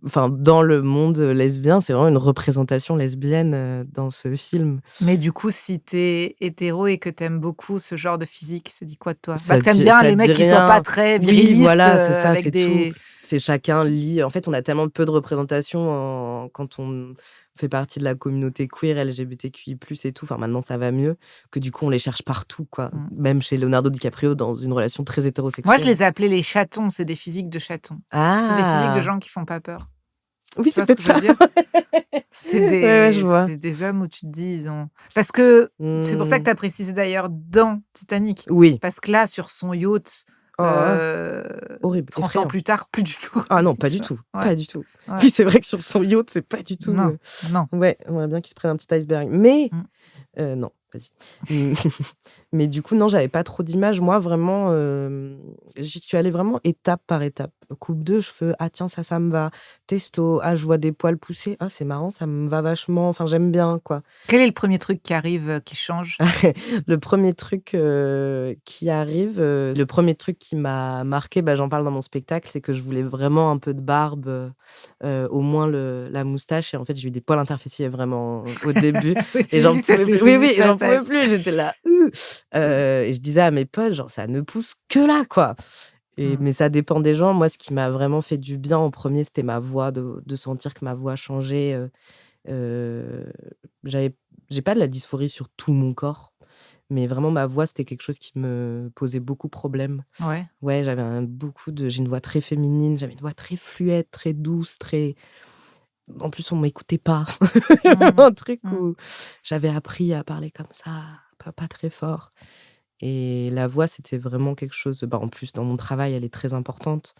enfin, dans le monde lesbien, c'est vraiment une représentation lesbienne, dans ce film. Mais du coup, si t'es hétéro et que t'aimes beaucoup ce genre de physique, ça dit quoi de toi? Bah, Ça que t'aimes dit bien ça les mecs dit qui soient pas rien. très Oui, virilistes, voilà, c'est ça, avec c'est tout. des C'est chacun lit en fait, on a tellement peu de représentation quand on fait partie de la communauté queer, LGBTQI+ et tout, enfin maintenant ça va mieux, que du coup on les cherche partout, quoi. Mmh. Même chez Leonardo DiCaprio dans une relation très Moi, je hétérosexuelle. les appelais les chatons, c'est des physiques de chatons. C'est des physiques de Ah! gens qui font pas peur. Oui, Tu c'est vois ce peut-être que je veux ça. dire? C'est Ouais, ouais, je vois. des hommes où tu te dis, ils ont parce que c'est pour ça que Mmh. tu as précisé d'ailleurs dans Titanic. Oui. Parce que là, sur son yacht, Oh, heu, horrible, 30 ans effrayant. plus tard, plus du tout. Ah non, pas Tu du vois? tout, Ouais, pas du tout. ouais. Oui, c'est vrai que sur son yacht, c'est pas du tout, Non, non. ouais, on aimerait bien qu'il se prenne un petit iceberg. Mais Mmh. non, vas-y. Mmh, mais du coup, non, j'avais pas trop d'images. Moi, vraiment, j'y suis allée vraiment étape par étape. Coupe de cheveux, ah tiens, ça me va. Testo, ah, je vois des poils pousser, ah, c'est marrant, ça me va vachement. Enfin, j'aime bien, quoi. Quel est le premier truc qui arrive, qui change? Le premier truc qui arrive, le premier truc qui m'a marqué, bah, j'en parle dans mon spectacle, c'est que je voulais vraiment un peu de barbe, au moins la moustache. Et en fait, j'ai eu des poils interfessiers vraiment au début. Oui, Et j'ai j'en vu ça, pouvais plus. j'ai Oui, vu oui, ce et j'en pouvais passage. plus. J'étais là, et je disais à mes potes, genre, ça ne pousse que là, quoi. Mmh. Mais ça dépend des gens. Moi, ce qui m'a vraiment fait du bien en premier, c'était ma voix, de sentir que ma voix changeait. Euh, j'avais, j'ai pas de la dysphorie sur tout mon corps, mais vraiment ma voix, c'était quelque chose qui me posait beaucoup de problèmes. Ouais. Ouais, j'ai une voix très féminine, j'avais une voix très fluette, très douce, très. En plus, on m'écoutait pas. Mmh. Un truc Mmh. où j'avais appris à parler comme ça, pas très fort. Et la voix, c'était vraiment quelque chose. Bah, en plus, dans mon travail, elle est très importante.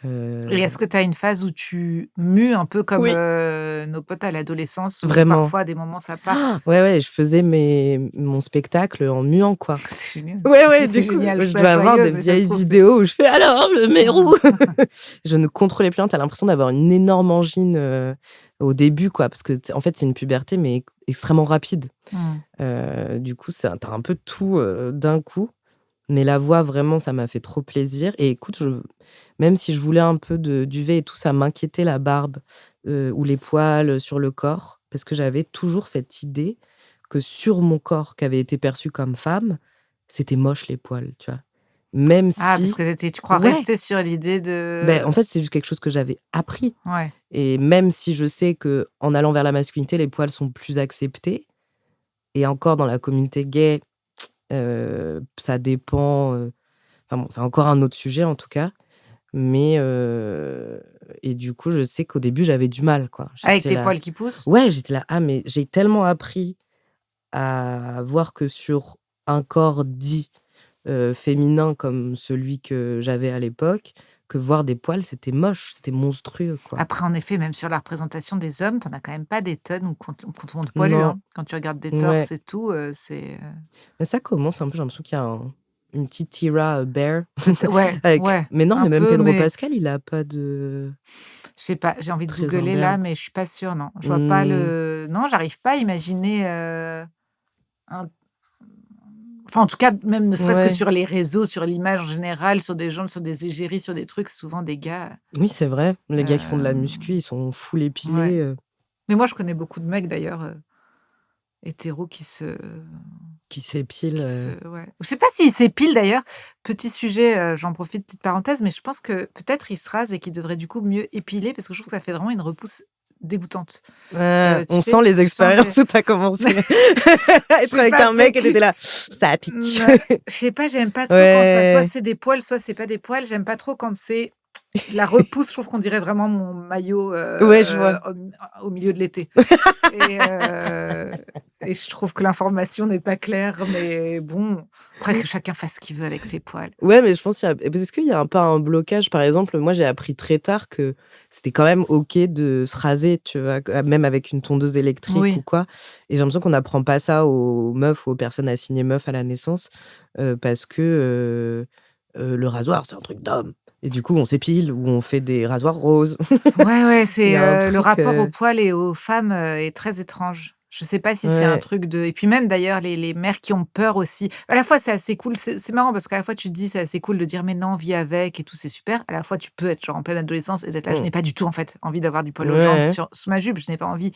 Et Euh, est-ce que tu as une phase où tu mues un peu comme, Oui, nos potes à l'adolescence où vraiment. parfois à des moments ça part? Ah, ouais, ouais, je faisais mon spectacle en muant, quoi. C'est génial. Ouais, ouais, C'est du coup, génial, je je suis pas dois avoir joyeuse, des mais ça se vieilles trouve c'est vidéos où je fais: «Alors, le mmh. mérou!» Je ne contrôlais plus rien, tu as l'impression d'avoir une énorme angine, au début, quoi, parce que en fait, c'est une puberté, mais extrêmement rapide. Mmh. Du coup, tu as un peu tout, d'un coup, mais la voix, vraiment, ça m'a fait trop plaisir. Et écoute, même si je voulais un peu de duvet et tout, ça m'inquiétait la barbe, ou les poils, sur le corps, parce que j'avais toujours cette idée que sur mon corps, qui avait été perçu comme femme, c'était moche les poils, tu vois? Même Ah, parce si que tu crois ouais, rester sur l'idée ben de en fait, c'est juste quelque chose que j'avais appris. ouais. Et même si je sais que en allant vers la masculinité, les poils sont plus acceptés, et encore dans la communauté gay, ça dépend, enfin bon, c'est encore un autre sujet en tout cas. Mais et du coup, je sais qu'au début, j'avais du mal, quoi. Avec J'étais tes là poils qui poussent? ouais, j'étais là: «Ah mais j'ai tellement appris à voir que sur un corps dit, féminin comme celui que j'avais à l'époque, que voir des poils, c'était moche, c'était monstrueux, quoi». Après, en effet, même sur la représentation des hommes, tu en as quand même pas des tonnes ou qu'on te montre poilus, Non, hein. Quand tu regardes des ouais. torses et tout, c'est, Mais ça commence un peu, j'ai l'impression qu'il y a une petite Tira, Bear ouais, avec ouais, mais non, un mais même peu, Pedro mais Pascal, il a pas de je sais pas, j'ai envie de très googler là, imberbe. mais je suis pas sûre, non. Je vois pas Mmh, le non, j'arrive pas à imaginer, un enfin, en tout cas, même ne serait-ce que ouais. sur les réseaux, sur l'image en général, sur des gens, sur des égéries, sur des trucs, c'est souvent des gars, Oui, c'est vrai. Les gars qui font de la muscu, hem, ils sont full ouais. épilés, Mais moi, je connais beaucoup de mecs d'ailleurs, hétéros qui s'épilent, ouais. Je sais pas s'ils s'épilent d'ailleurs. Petit sujet, j'en profite, petite parenthèse, mais je pense que peut-être ils se rasent et qu'ils devraient du coup mieux épiler parce que je trouve que ça fait vraiment une repousse dégoûtante. Tu on sent sais, les tu sens expériences des où tu as commencé à je être sais avec pas, un mec et tu faites-le. étais là: «Ça pique». Je sais pas, j'aime pas trop quand ça soit Ouais. c'est des poils, soit c'est pas des poils. J'aime pas trop quand c'est de la repousse. Je trouve qu'on dirait vraiment mon maillot, Ouais, je vois. au milieu de l'été. Et et je trouve que l'information n'est pas claire, mais bon, après que chacun fasse ce qu'il veut avec ses poils. Ouais, mais je pense qu'il y a est-ce qu'il y a pas un blocage? Par exemple, moi, j'ai appris très tard que c'était quand même OK de se raser, tu vois? Même avec une tondeuse électrique ou Oui. quoi. Et j'ai l'impression qu'on n'apprend pas ça aux meufs ou aux personnes assignées meufs à la naissance, parce que, le rasoir, c'est un truc d'homme. Et du coup, on s'épile ou on fait des rasoirs roses. Ouais, ouais, Il y c'est, a un le truc, rapport aux poils et aux femmes, est très étrange. Je sais pas si c'est un Ouais. truc de et puis même d'ailleurs les mères qui ont peur aussi. À la fois c'est assez cool, c'est marrant parce qu'à la fois tu te dis: «C'est assez cool de dire: "Mais non, vis avec et tout, c'est super"». À la fois tu peux être genre en pleine adolescence et d'être là: «Je Mmh. n'ai pas du tout en fait envie d'avoir du poil aux jambes Ouais. sous ma jupe, je n'ai pas envie».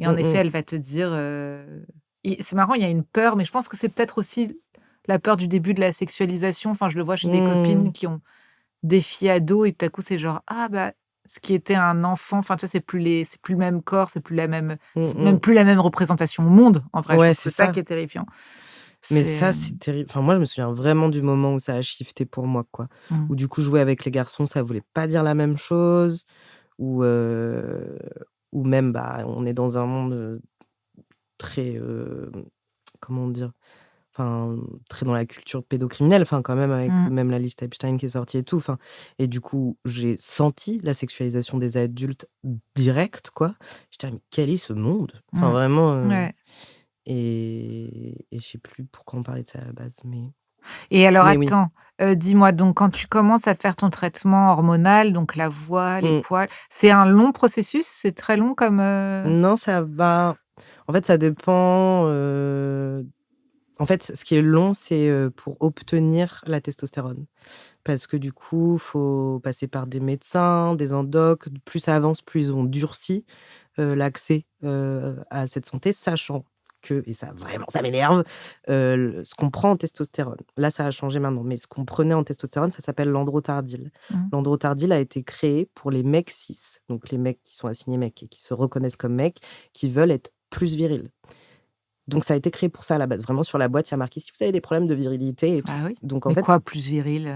Et en Mmh effet, mh. elle va te dire, et c'est marrant, il y a une peur, mais je pense que c'est peut-être aussi la peur du début de la sexualisation. Enfin, je le vois chez des copines Mmh. qui ont des filles ados et tout à coup, c'est genre: «Ah bah, ce qui était un enfant», enfin, tu vois, c'est plus le même corps, Mmh c'est même mh. plus la même représentation au monde, en vrai. Je Ouais, pense que c'est c'est ça ça. qui est terrifiant. Mais C'est, ça, c'est terrible. Enfin, moi, je me souviens vraiment du moment où ça a shifté pour moi, quoi. mmh, Où du coup, jouer avec les garçons, ça voulait pas dire la même chose. Ou, ou même, bah, on est dans un monde, très, comment dire? Enfin, très dans la culture pédocriminelle, enfin, quand même avec mmh, même la liste Epstein qui est sortie et tout, enfin et du coup, j'ai senti la sexualisation des adultes direct, quoi. J'étais là: «Mais quel est ce monde?» Enfin, mmh, vraiment, ouais. et je sais plus pourquoi on parlait de ça à la base, Et alors mais oui. attends, dis-moi, donc quand tu commences à faire ton traitement hormonal, donc la voix, les Mmh. poils, c'est un long processus? C'est très long comme, Non, ça va. En fait, ça dépend, en fait, ce qui est long, c'est, pour obtenir la testostérone. Parce que du coup, faut passer par des médecins, des endocs. Plus ça avance, plus ils ont durci, l'accès, à cette santé, sachant que et ça vraiment ça m'énerve, le ce qu'on prend en testostérone. Là, ça a changé maintenant, mais ce qu'on prenait en testostérone, ça s'appelle l'androtardil. mmh, L'androtardil a été créé pour les mecs cis, donc les mecs qui sont assignés mecs et qui se reconnaissent comme mecs, qui veulent être plus virils. Donc ça a été créé pour ça à la base. Vraiment sur la boîte, il y a marqué: «Si vous avez des problèmes de virilité et tout». ah oui? Donc en Mais fait, quoi plus viril,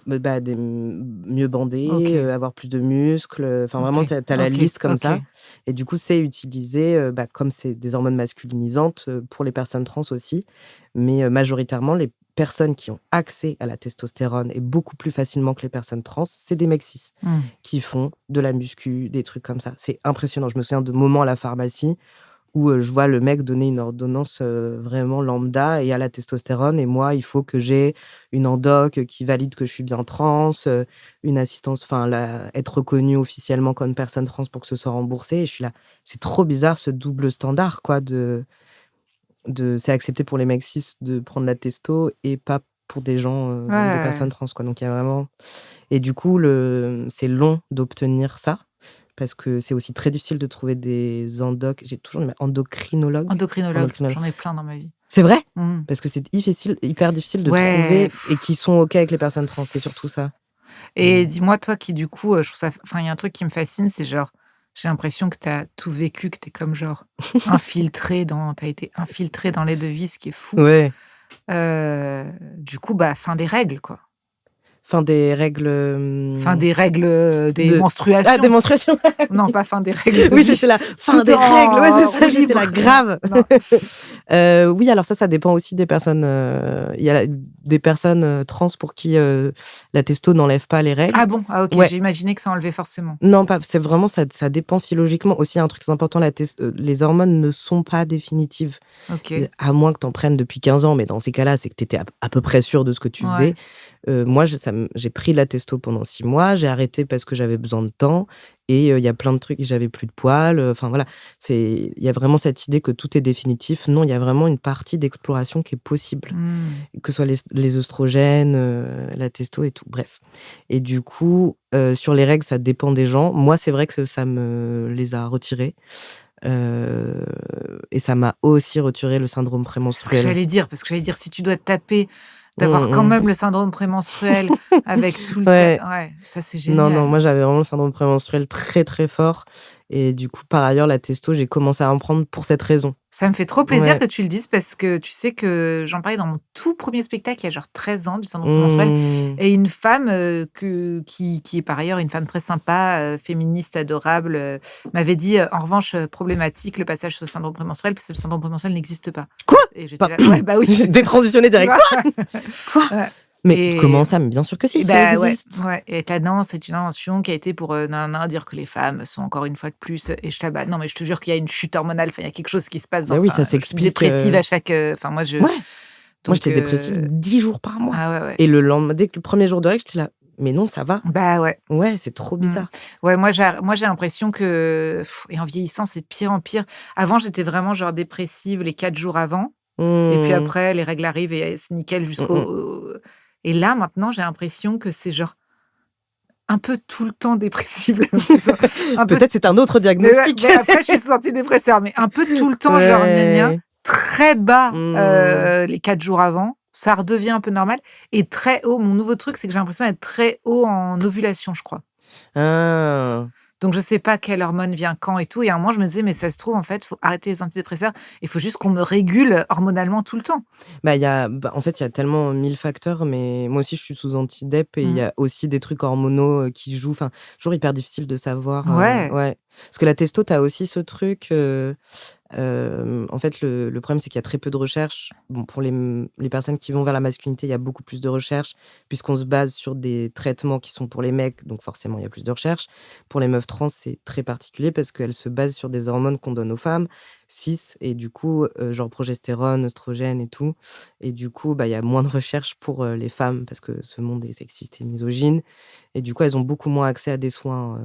bah, mieux bandé, OK, avoir plus de muscles, enfin vraiment OK, tu as la OK, liste comme ça OK. et du coup, c'est utilisé, bah, comme c'est des hormones masculinisantes, pour les personnes trans aussi. Mais, majoritairement, les personnes qui ont accès à la testostérone et beaucoup plus facilement que les personnes trans, c'est des mecs cis Mmh. qui font de la muscu, des trucs comme ça. C'est impressionnant. Je me souviens de moments à la pharmacie où, je vois le mec donner une ordonnance, vraiment lambda et à la testostérone et moi, il faut que j'ai une endoc, qui valide que je suis bien trans, une assistance enfin la être reconnue officiellement comme personne trans pour que ce soit remboursé et je suis là: «C'est trop bizarre ce double standard quoi de c'est accepté pour les mecs cis de prendre la testo et pas pour des gens, Ouais, donc des ouais, personnes trans quoi». Donc il y a vraiment et du coup le c'est long d'obtenir ça parce que c'est aussi très difficile de trouver des endocs j'ai toujours du mal endocrinologues? endocrinologue, Endocrinologues. j'en ai plein dans ma vie. C'est vrai? Mmh. Parce que c'est difficile hyper difficile de Ouais, trouver et qui sont OK avec les personnes trans, c'est surtout ça. et Mais dis-moi, toi qui du coup, je trouve ça enfin, il y a un truc qui me fascine, c'est genre, j'ai l'impression que tu as tout vécu, que tu es comme genre tu as été infiltré dans les devis, ce qui est fou. ouais, Du coup, bah, fin des règles, quoi. fin des règles, Fin des règles, des de ah menstruations. démonstration. Non, pas fin des règles de Oui, vie. j'étais là: «Fin Tout des règles!» Ouais, c'est en ça, roue j'étais libre. là: Non, «Grave!» non. Oui, alors ça dépend aussi des personnes, il y a des personnes, trans pour qui, la testo n'enlève pas les règles. Ah bon? Ah OK, Ouais. j'ai imaginé que ça enlevait forcément. Non, pas c'est vraiment ça dépend philologiquement. Aussi un truc très important, les hormones ne sont pas définitives. OK, À moins que tu en prennes depuis 15 ans, mais dans ces cas-là, c'est que tu étais à peu près sûr de ce que tu faisais. ouais. Moi, j'ai pris de la testo pendant 6 mois, j'ai arrêté parce que j'avais besoin de temps et il y a plein de trucs, j'avais plus de poils, enfin voilà. Il y a vraiment cette idée que tout est définitif. Non, il y a vraiment une partie d'exploration qui est possible, Mmh. que ce soit les œstrogènes, la testo et tout, bref. Et du coup, sur les règles, ça dépend des gens. Moi, c'est vrai que ça me les a retirées, heu et ça m'a aussi retiré le syndrome C'est ce que prémenstruel. j'allais dire, parce que j'allais dire si tu dois te taper d'avoir Mmh quand mh. même le syndrome prémenstruel avec tout le ta Ouais. ouais, ça c'est Non, non, génial. moi j'avais vraiment le syndrome prémenstruel très, très fort et du coup, par ailleurs, la testo, j'ai commencé à en prendre pour cette raison. Ça me fait trop plaisir Ouais. que tu le dises parce que tu sais que j'en parlais dans mon tout premier spectacle il y a genre 13 ans du syndrome prémenstruel Mmh. et une femme, qui est par ailleurs une femme très sympa, féministe adorable, m'avait dit, «En revanche, problématique le passage sur le syndrome prémenstruel parce que le syndrome prémenstruel n'existe pas». Quoi? Et j'étais Enfin, là: «Ouais, bah oui». j'ai détransitionné Tu direct. vois? Quoi? Quoi? Ouais Mais et comment ça? Mais bien sûr que si, et ça bah, ouais, existe. ouais et là, non, c'est une invention qui a été pour, nin dire que les femmes sont encore une fois de plus et j'étais là: «Bah, non, mais je te jure qu'il y a une chute hormonale, enfin, il y a quelque chose qui se passe dans» Bah oui, ça enfin, je suis s'explique, dépressive à chaque, enfin, moi, je ouais. Moi, donc j'étais dépressive 10 jours par mois ah ouais, ouais. et le lendemain dès que le 1er jour de règle, j'étais là: mais non, ça va. Bah ouais. Ouais, c'est trop bizarre. Ouais, moi j'ai l'impression que et en vieillissant, c'est de pire en pire. Avant, j'étais vraiment genre dépressive les 4 jours avant et puis Mmh. après les règles arrivent et c'est nickel Mmh mh. et là maintenant, j'ai l'impression que c'est genre un peu tout le temps dépressive, la maison. Un peu Peut-être c'est un autre mais ouais, diagnostic. mais après je suis sortie dépresseur, mais un peu tout le temps genre gna gna, Ouais. très bas, Mmh. les 4 jours avant, ça redevient un peu normal et très haut. Mon nouveau truc, c'est que j'ai l'impression d'être très haut en ovulation, je crois. Ah! Donc je sais pas quelle hormone vient quand et tout et à un moment je me disais: «Mais ça se trouve en fait, faut arrêter les antidépresseurs, il faut juste qu'on me régule hormonalement tout le temps». En fait, il y a tellement 1000 facteurs, mais moi aussi, je suis sous antidép et il y Mmh. a aussi des trucs hormonaux, qui jouent. Enfin, toujours hyper difficile de savoir, Ouais. ouais. Parce que la testo, tu as aussi ce truc, en fait, le problème, c'est qu'il y a très peu de recherches. Bon, pour les personnes qui vont vers la masculinité, il y a beaucoup plus de recherches puisqu'on se base sur des traitements qui sont pour les mecs, donc forcément, il y a plus de recherches. Pour les meufs trans, c'est très particulier parce qu'elles se basent sur des hormones qu'on donne aux femmes, cis et du coup, genre progestérone, œstrogène et tout et du coup, il y a moins de recherches pour, les femmes parce que ce monde est sexiste et misogyne et du coup, elles ont beaucoup moins accès à des soins,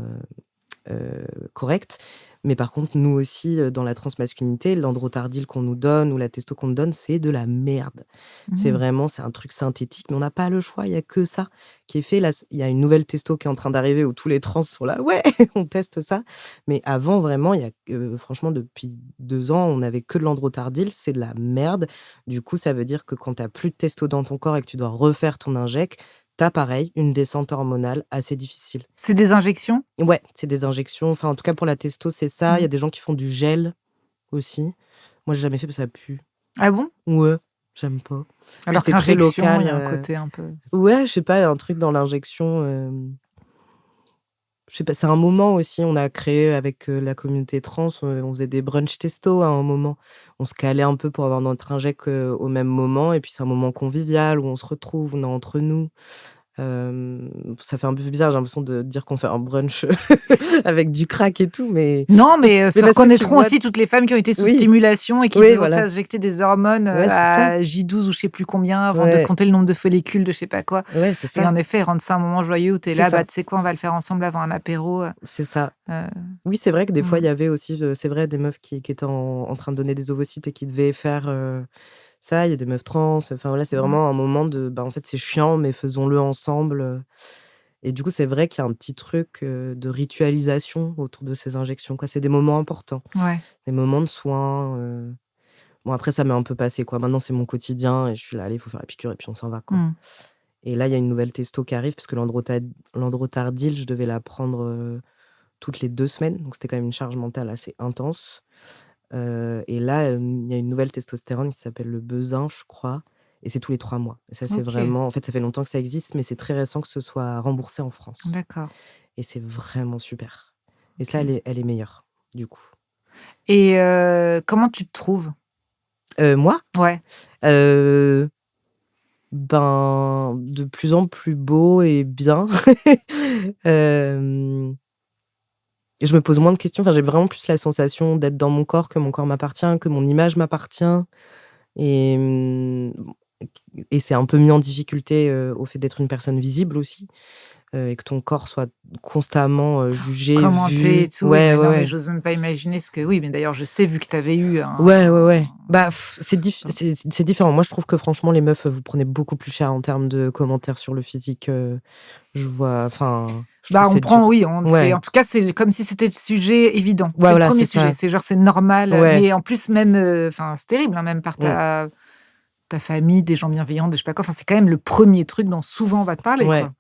corrects. Mais par contre, nous aussi, dans la transmasculinité, l'androtardil qu'on nous donne ou la testo qu'on nous donne, c'est de la merde. Mmh. C'est un truc synthétique, mais on n'a pas le choix, il y a que ça qui est fait. Là, il y a une nouvelle testo qui est en train d'arriver où tous les trans sont là: «Ouais, on teste ça». Mais avant, vraiment, il y a franchement, depuis 2 ans, on n'avait que de l'androtardil, c'est de la merde. Du coup, ça veut dire que quand tu as plus de testo dans ton corps et que tu dois refaire ton inject, tu as pareil, une descente hormonale assez difficile. C'est des injections? Ouais, c'est des injections. Enfin, en tout cas, pour la testo, c'est ça. Il y Mmh. a des gens qui font du gel aussi. Moi, j'ai jamais fait parce que ça pue. Ah bon? Ouais, j'aime pas. Puis Alors c'est très qu'injection, il local. y a un côté un peu Ouais, je sais pas, il y a un truc dans l'injection. Je sais pas, c'est un moment aussi, on a créé avec la communauté trans, on faisait des brunch testo à un moment. On se calait un peu pour avoir notre inject au même moment. Et puis c'est un moment convivial où on se retrouve, on est entre nous. Ça fait un peu bizarre, j'ai l'impression de dire qu'on fait un brunch avec du crack et tout, non, mais se parce que tu reconnaîtront vois aussi toutes les femmes qui ont été sous oui, stimulation et qui oui, vont voilà. s'injecter des hormones, Ouais, c'est ça. à J12 ou je sais plus combien avant de Ouais, compter le nombre de follicules de je sais pas quoi ouais, c'est et ça. en effet, rendre ça un moment joyeux où tu es C'est là: ça, «Bah, tu sais quoi? On va le faire ensemble avant un apéro», c'est ça. heu, Oui, c'est vrai que des fois, il mmh. y avait aussi, c'est vrai, des meufs qui étaient en train de donner des ovocytes et qui devaient faire, ça. Il y a des meufs trans, enfin voilà, c'est Mmh. vraiment un moment de, en fait, c'est chiant, mais faisons-le ensemble, et du coup, c'est vrai qu'il y a un petit truc, de ritualisation autour de ces injections, quoi. C'est des moments importants, Ouais. des moments de soins, bon après ça m'est un peu passé, quoi. Maintenant, c'est mon quotidien et je suis là: «Allez, il faut faire la piqûre» et puis on s'en va, quoi. Mmh. Et là, il y a une nouvelle testo qui arrive parce que l'androtardil, je devais la prendre, toutes les 2 semaines, donc c'était quand même une charge mentale assez intense. Et là, il y a une nouvelle testostérone qui s'appelle le Bezin, je crois, et c'est tous les 3 mois. Et ça, c'est OK, vraiment en fait, ça fait longtemps que ça existe, mais c'est très récent que ce soit remboursé en France d'accord. et c'est vraiment super. Et ça, OK elle est meilleure, du coup. et comment tu te trouves? Moi, Ouais. heu, de plus en plus beau et bien. Hem Et je me pose moins de questions. Enfin, j'ai vraiment plus la sensation d'être dans mon corps, que mon corps m'appartient, que mon image m'appartient. Et, et c'est un peu mis en difficulté au fait d'être une personne visible aussi, et que ton corps soit constamment jugé, Commenter et vu. tout, Ouais, mais ouais, non, mais ouais. j'ose même pas imaginer ce que oui, mais d'ailleurs, je sais vu que tu avais eu Ouais, ouais, ouais. un C'est différent. Moi, je trouve que franchement, les meufs, vous prenez beaucoup plus cher en termes de commentaires sur le physique. Je vois, enfin, je trouve bah, que on c'est prend dur. oui, on c'est Ouais, en tout cas, c'est comme si c'était le sujet évident. ouais, C'est le voilà, premier c'est sujet. ça. C'est genre, c'est normal, Ouais. mais en plus même, enfin, c'est terrible, hein, même par Mm. ta famille, des gens bienveillants, des je sais pas quoi. Enfin, c'est quand même le premier truc dont souvent on va te parler, Ouais, quoi.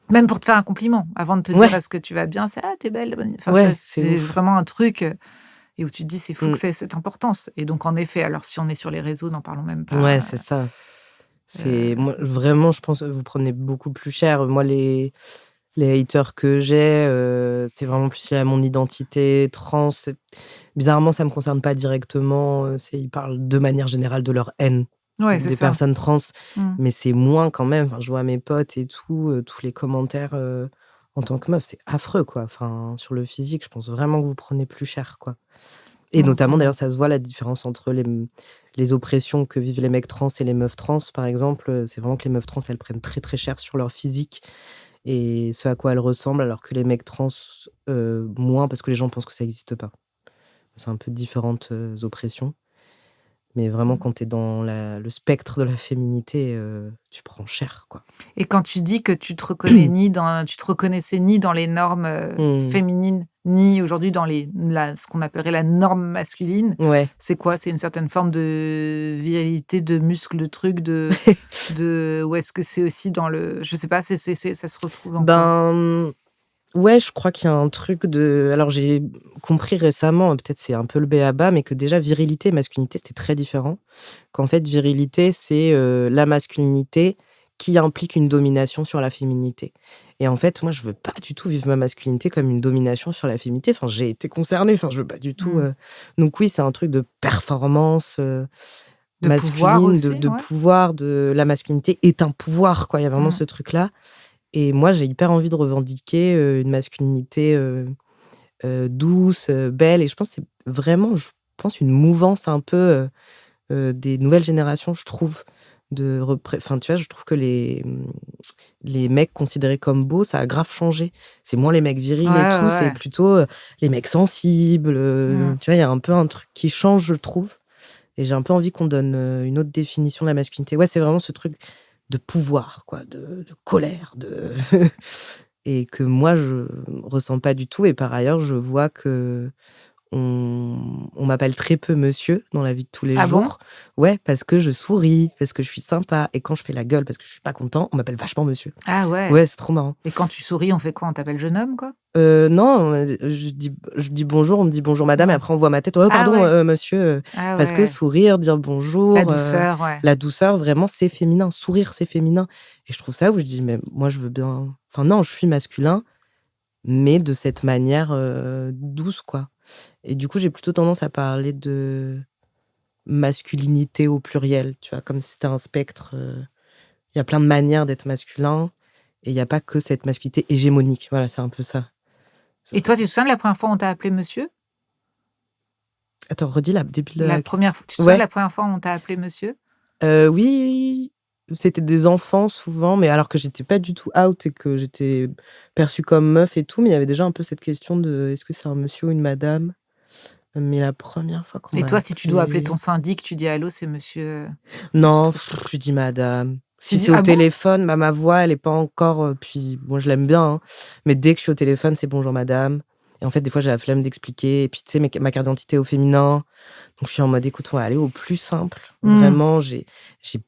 Même pour te faire un compliment, avant de te dire: ouais, «Est-ce que tu vas bien?» C'est: «Ah, tu es belle, bonne nuit». Enfin, ça, ouais, c'est c'est ouf. vraiment un truc, et où tu te dis: «C'est fou que Mm. c'est cette importance» et donc en effet, alors si on est sur les réseaux, n'en parlons même Ouais, pas, c'est ça. C'est heu, moi vraiment, je pense que vous prenez beaucoup plus cher. Moi, les haters que j'ai, c'est vraiment plus lié à mon identité trans. Bizarrement, ça me concerne pas directement, ils parlent de manière générale de leur haine ouais, c'est des ça. personnes trans, Mmh. mais c'est moins quand même. Enfin, je vois mes potes et tout, tous les commentaires, en tant que meuf, c'est affreux, quoi. Enfin, sur le physique, je pense vraiment que vous prenez plus cher, quoi. Et notamment, Mmh. d'ailleurs, ça se voit la différence entre les oppressions que vivent les mecs trans et les meufs trans, par exemple. C'est vraiment que les meufs trans, elles prennent très, très cher sur leur physique et ce à quoi elles ressemblent, alors que les mecs trans, moins, parce que les gens pensent que ça n'existe pas. C'est un peu différentes oppressions. Mais vraiment, quand tu es dans le spectre de la féminité, tu prends cher, quoi. Et quand tu dis que tu te reconnaissais ni dans les normes Mmh. féminines, ni aujourd'hui dans ce qu'on appellerait la norme masculine, Ouais. c'est quoi? C'est une certaine forme de virilité, de muscles, de trucs, ou est-ce que c'est aussi dans le, je sais pas, ça se retrouve en quoi? Ben, ouais, je crois qu'il y a un truc de alors j'ai compris récemment, peut-être c'est un peu le b.a-ba, mais que déjà virilité et masculinité, c'était très différent. Qu'en fait, virilité, c'est, la masculinité qui implique une domination sur la féminité. Et en fait, moi, je veux pas du tout vivre ma masculinité comme une domination sur la féminité. Enfin, j'ai été concernée, enfin, je veux pas du tout, Mmh. donc oui, c'est un truc de performance, De pouvoir masculine, de aussi, de ouais. pouvoir, la masculinité est un pouvoir, quoi. Il y a vraiment Mmh. ce truc-là. Et moi, j'ai hyper envie de revendiquer, une masculinité, douce, belle, et je pense que c'est vraiment, une mouvance un peu, des nouvelles générations, je trouve, enfin, tu vois, je trouve que les mecs considérés comme beaux, ça a grave changé. C'est moins les mecs Ouais, virils et ouais, tout, c'est ouais. plutôt, les mecs sensibles, Mmh. tu vois? Il y a un peu un truc qui change, je trouve, et j'ai un peu envie qu'on donne, une autre définition de la masculinité. Ouais, c'est vraiment ce truc de pouvoir, quoi, de colère, et que moi, je ressens pas du tout. Et par ailleurs, je vois que on m'appelle très peu monsieur dans la vie de tous les Ah bon? jours. Ouais, parce que je souris, parce que je suis sympa, et quand je fais la gueule parce que je suis pas content, on m'appelle vachement monsieur. Ah ouais. Ouais, c'est trop marrant. Et quand tu souris, on fait quoi? On t'appelle jeune homme, quoi? Non, je dis bonjour, on me dit: «Bonjour madame», et Ouais. après on voit ma tête: «Oh Ah pardon, ouais. monsieur», Ah parce que ouais. sourire, dire La bonjour, douceur, ouais. la douceur, vraiment, c'est féminin. Sourire, c'est féminin, et je trouve ça, où je dis: «Mais moi, je veux bien, enfin non, je suis masculin, mais de cette manière, douce, quoi». Et du coup, j'ai plutôt tendance à parler de masculinité au pluriel, tu vois? Comme si c'était un spectre, il y a plein de manières d'être masculin, et il y a pas que cette masculinité hégémonique. Voilà, c'est un peu ça. Et toi, tu te souviens de la première fois où on t'a appelé monsieur? Attends, redis la début de La la première fois, tu te souviens de ouais, la première fois où on t'a appelé monsieur? oui, c'était des enfants souvent, mais alors que j'étais pas du tout out et que j'étais perçue comme meuf et tout, mais il y avait déjà un peu cette question de: «Est-ce que c'est un monsieur ou une madame?» Mais la première fois qu'on Et m'a toi, si tu dois appeler ton appelée, syndic, tu dis: «Allô, c'est monsieur non, truc truc». je dis madame. Tu Si dis c'est au ah bon? téléphone, ma voix, elle est pas encore, puis moi je l'aime bien, hein, mais dès que je suis au téléphone, c'est: «Bonjour madame», et en fait, des fois, j'ai la flemme d'expliquer, et puis tu sais, ma carte d'identité est au féminin. Donc je suis en mode: «Écoute, on va aller au plus simple». Mmh. Vraiment, j'ai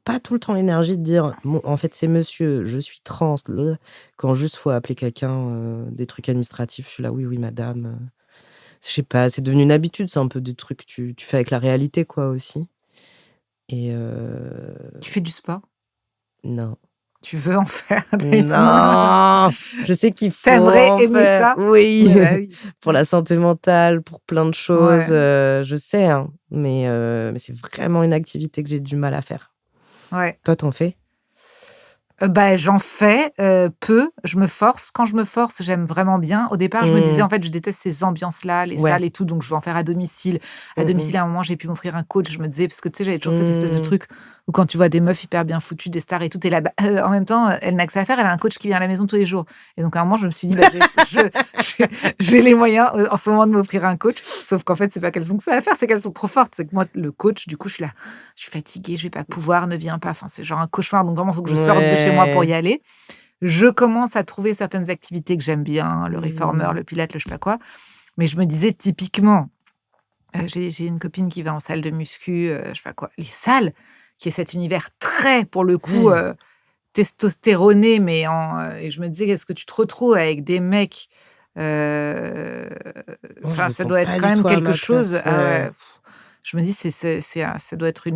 pas tout le temps l'énergie de dire: «Bon, en fait, c'est monsieur, je suis trans, quand juste faut appeler quelqu'un, des trucs administratifs, je suis là: «Oui, oui, madame», je sais pas, c'est devenu une habitude, c'est un peu des trucs que tu fais avec la réalité, quoi, aussi. Et Tu fais du sport? non. Tu veux en faire des Non! Je sais qu'il tu faut aimerais en aimer faire, ça? oui, Ouais, bah, oui. pour la santé mentale, pour plein de choses, Ouais, je sais, hein, mais c'est vraiment une activité que j'ai du mal à faire. ouais. Toi, tu en fais? Bah, j'en fais, peu. Je me force. Quand je me force, j'aime vraiment bien. Au départ, je me disais: Mmh. «En fait, je déteste ces ambiances-là, les Ouais. salles et tout, donc je vais en faire à domicile». À Mmh mh. domicile, à un moment, j'ai pu m'offrir un coach. Je me disais parce que tu sais, j'avais toujours cette espèce de Mmh. truc où quand tu vois des meufs hyper bien foutues, des stars et tout, tu es là, bah, en même temps, elle n'a que ça à faire. Elle a un coach qui vient à la maison tous les jours. Et donc à un moment, je me suis dit: «Bah, j'ai les moyens, en ce moment de m'offrir un coach». Sauf qu'en fait, c'est pas qu'elles ont que ça à faire, c'est qu'elles sont trop fortes. C'est que moi, le coach, du coup, je suis là: «Je suis fatiguée, je vais pas pouvoir, ne viens pas». Enfin, c'est genre un cauchemar. Donc vraiment, il faut que je sorte de chez moi pour Ouais. y aller. Je commence à trouver certaines activités que j'aime bien, le reformer, Mmh. le pilates, le je sais pas quoi. Mais je me disais typiquement, j'ai une copine qui va en salle de muscu, je sais pas quoi, les salles, qui est cet univers très, pour le coup, testostéroné, mais et je me disais: «Est-ce que tu te retrouves avec des mecs?» heu, Moi, je enfin, me ça sens doit être pas quand du même tout à quelque ma chose. place, Ah ouais. ouais, je me dis: ça doit être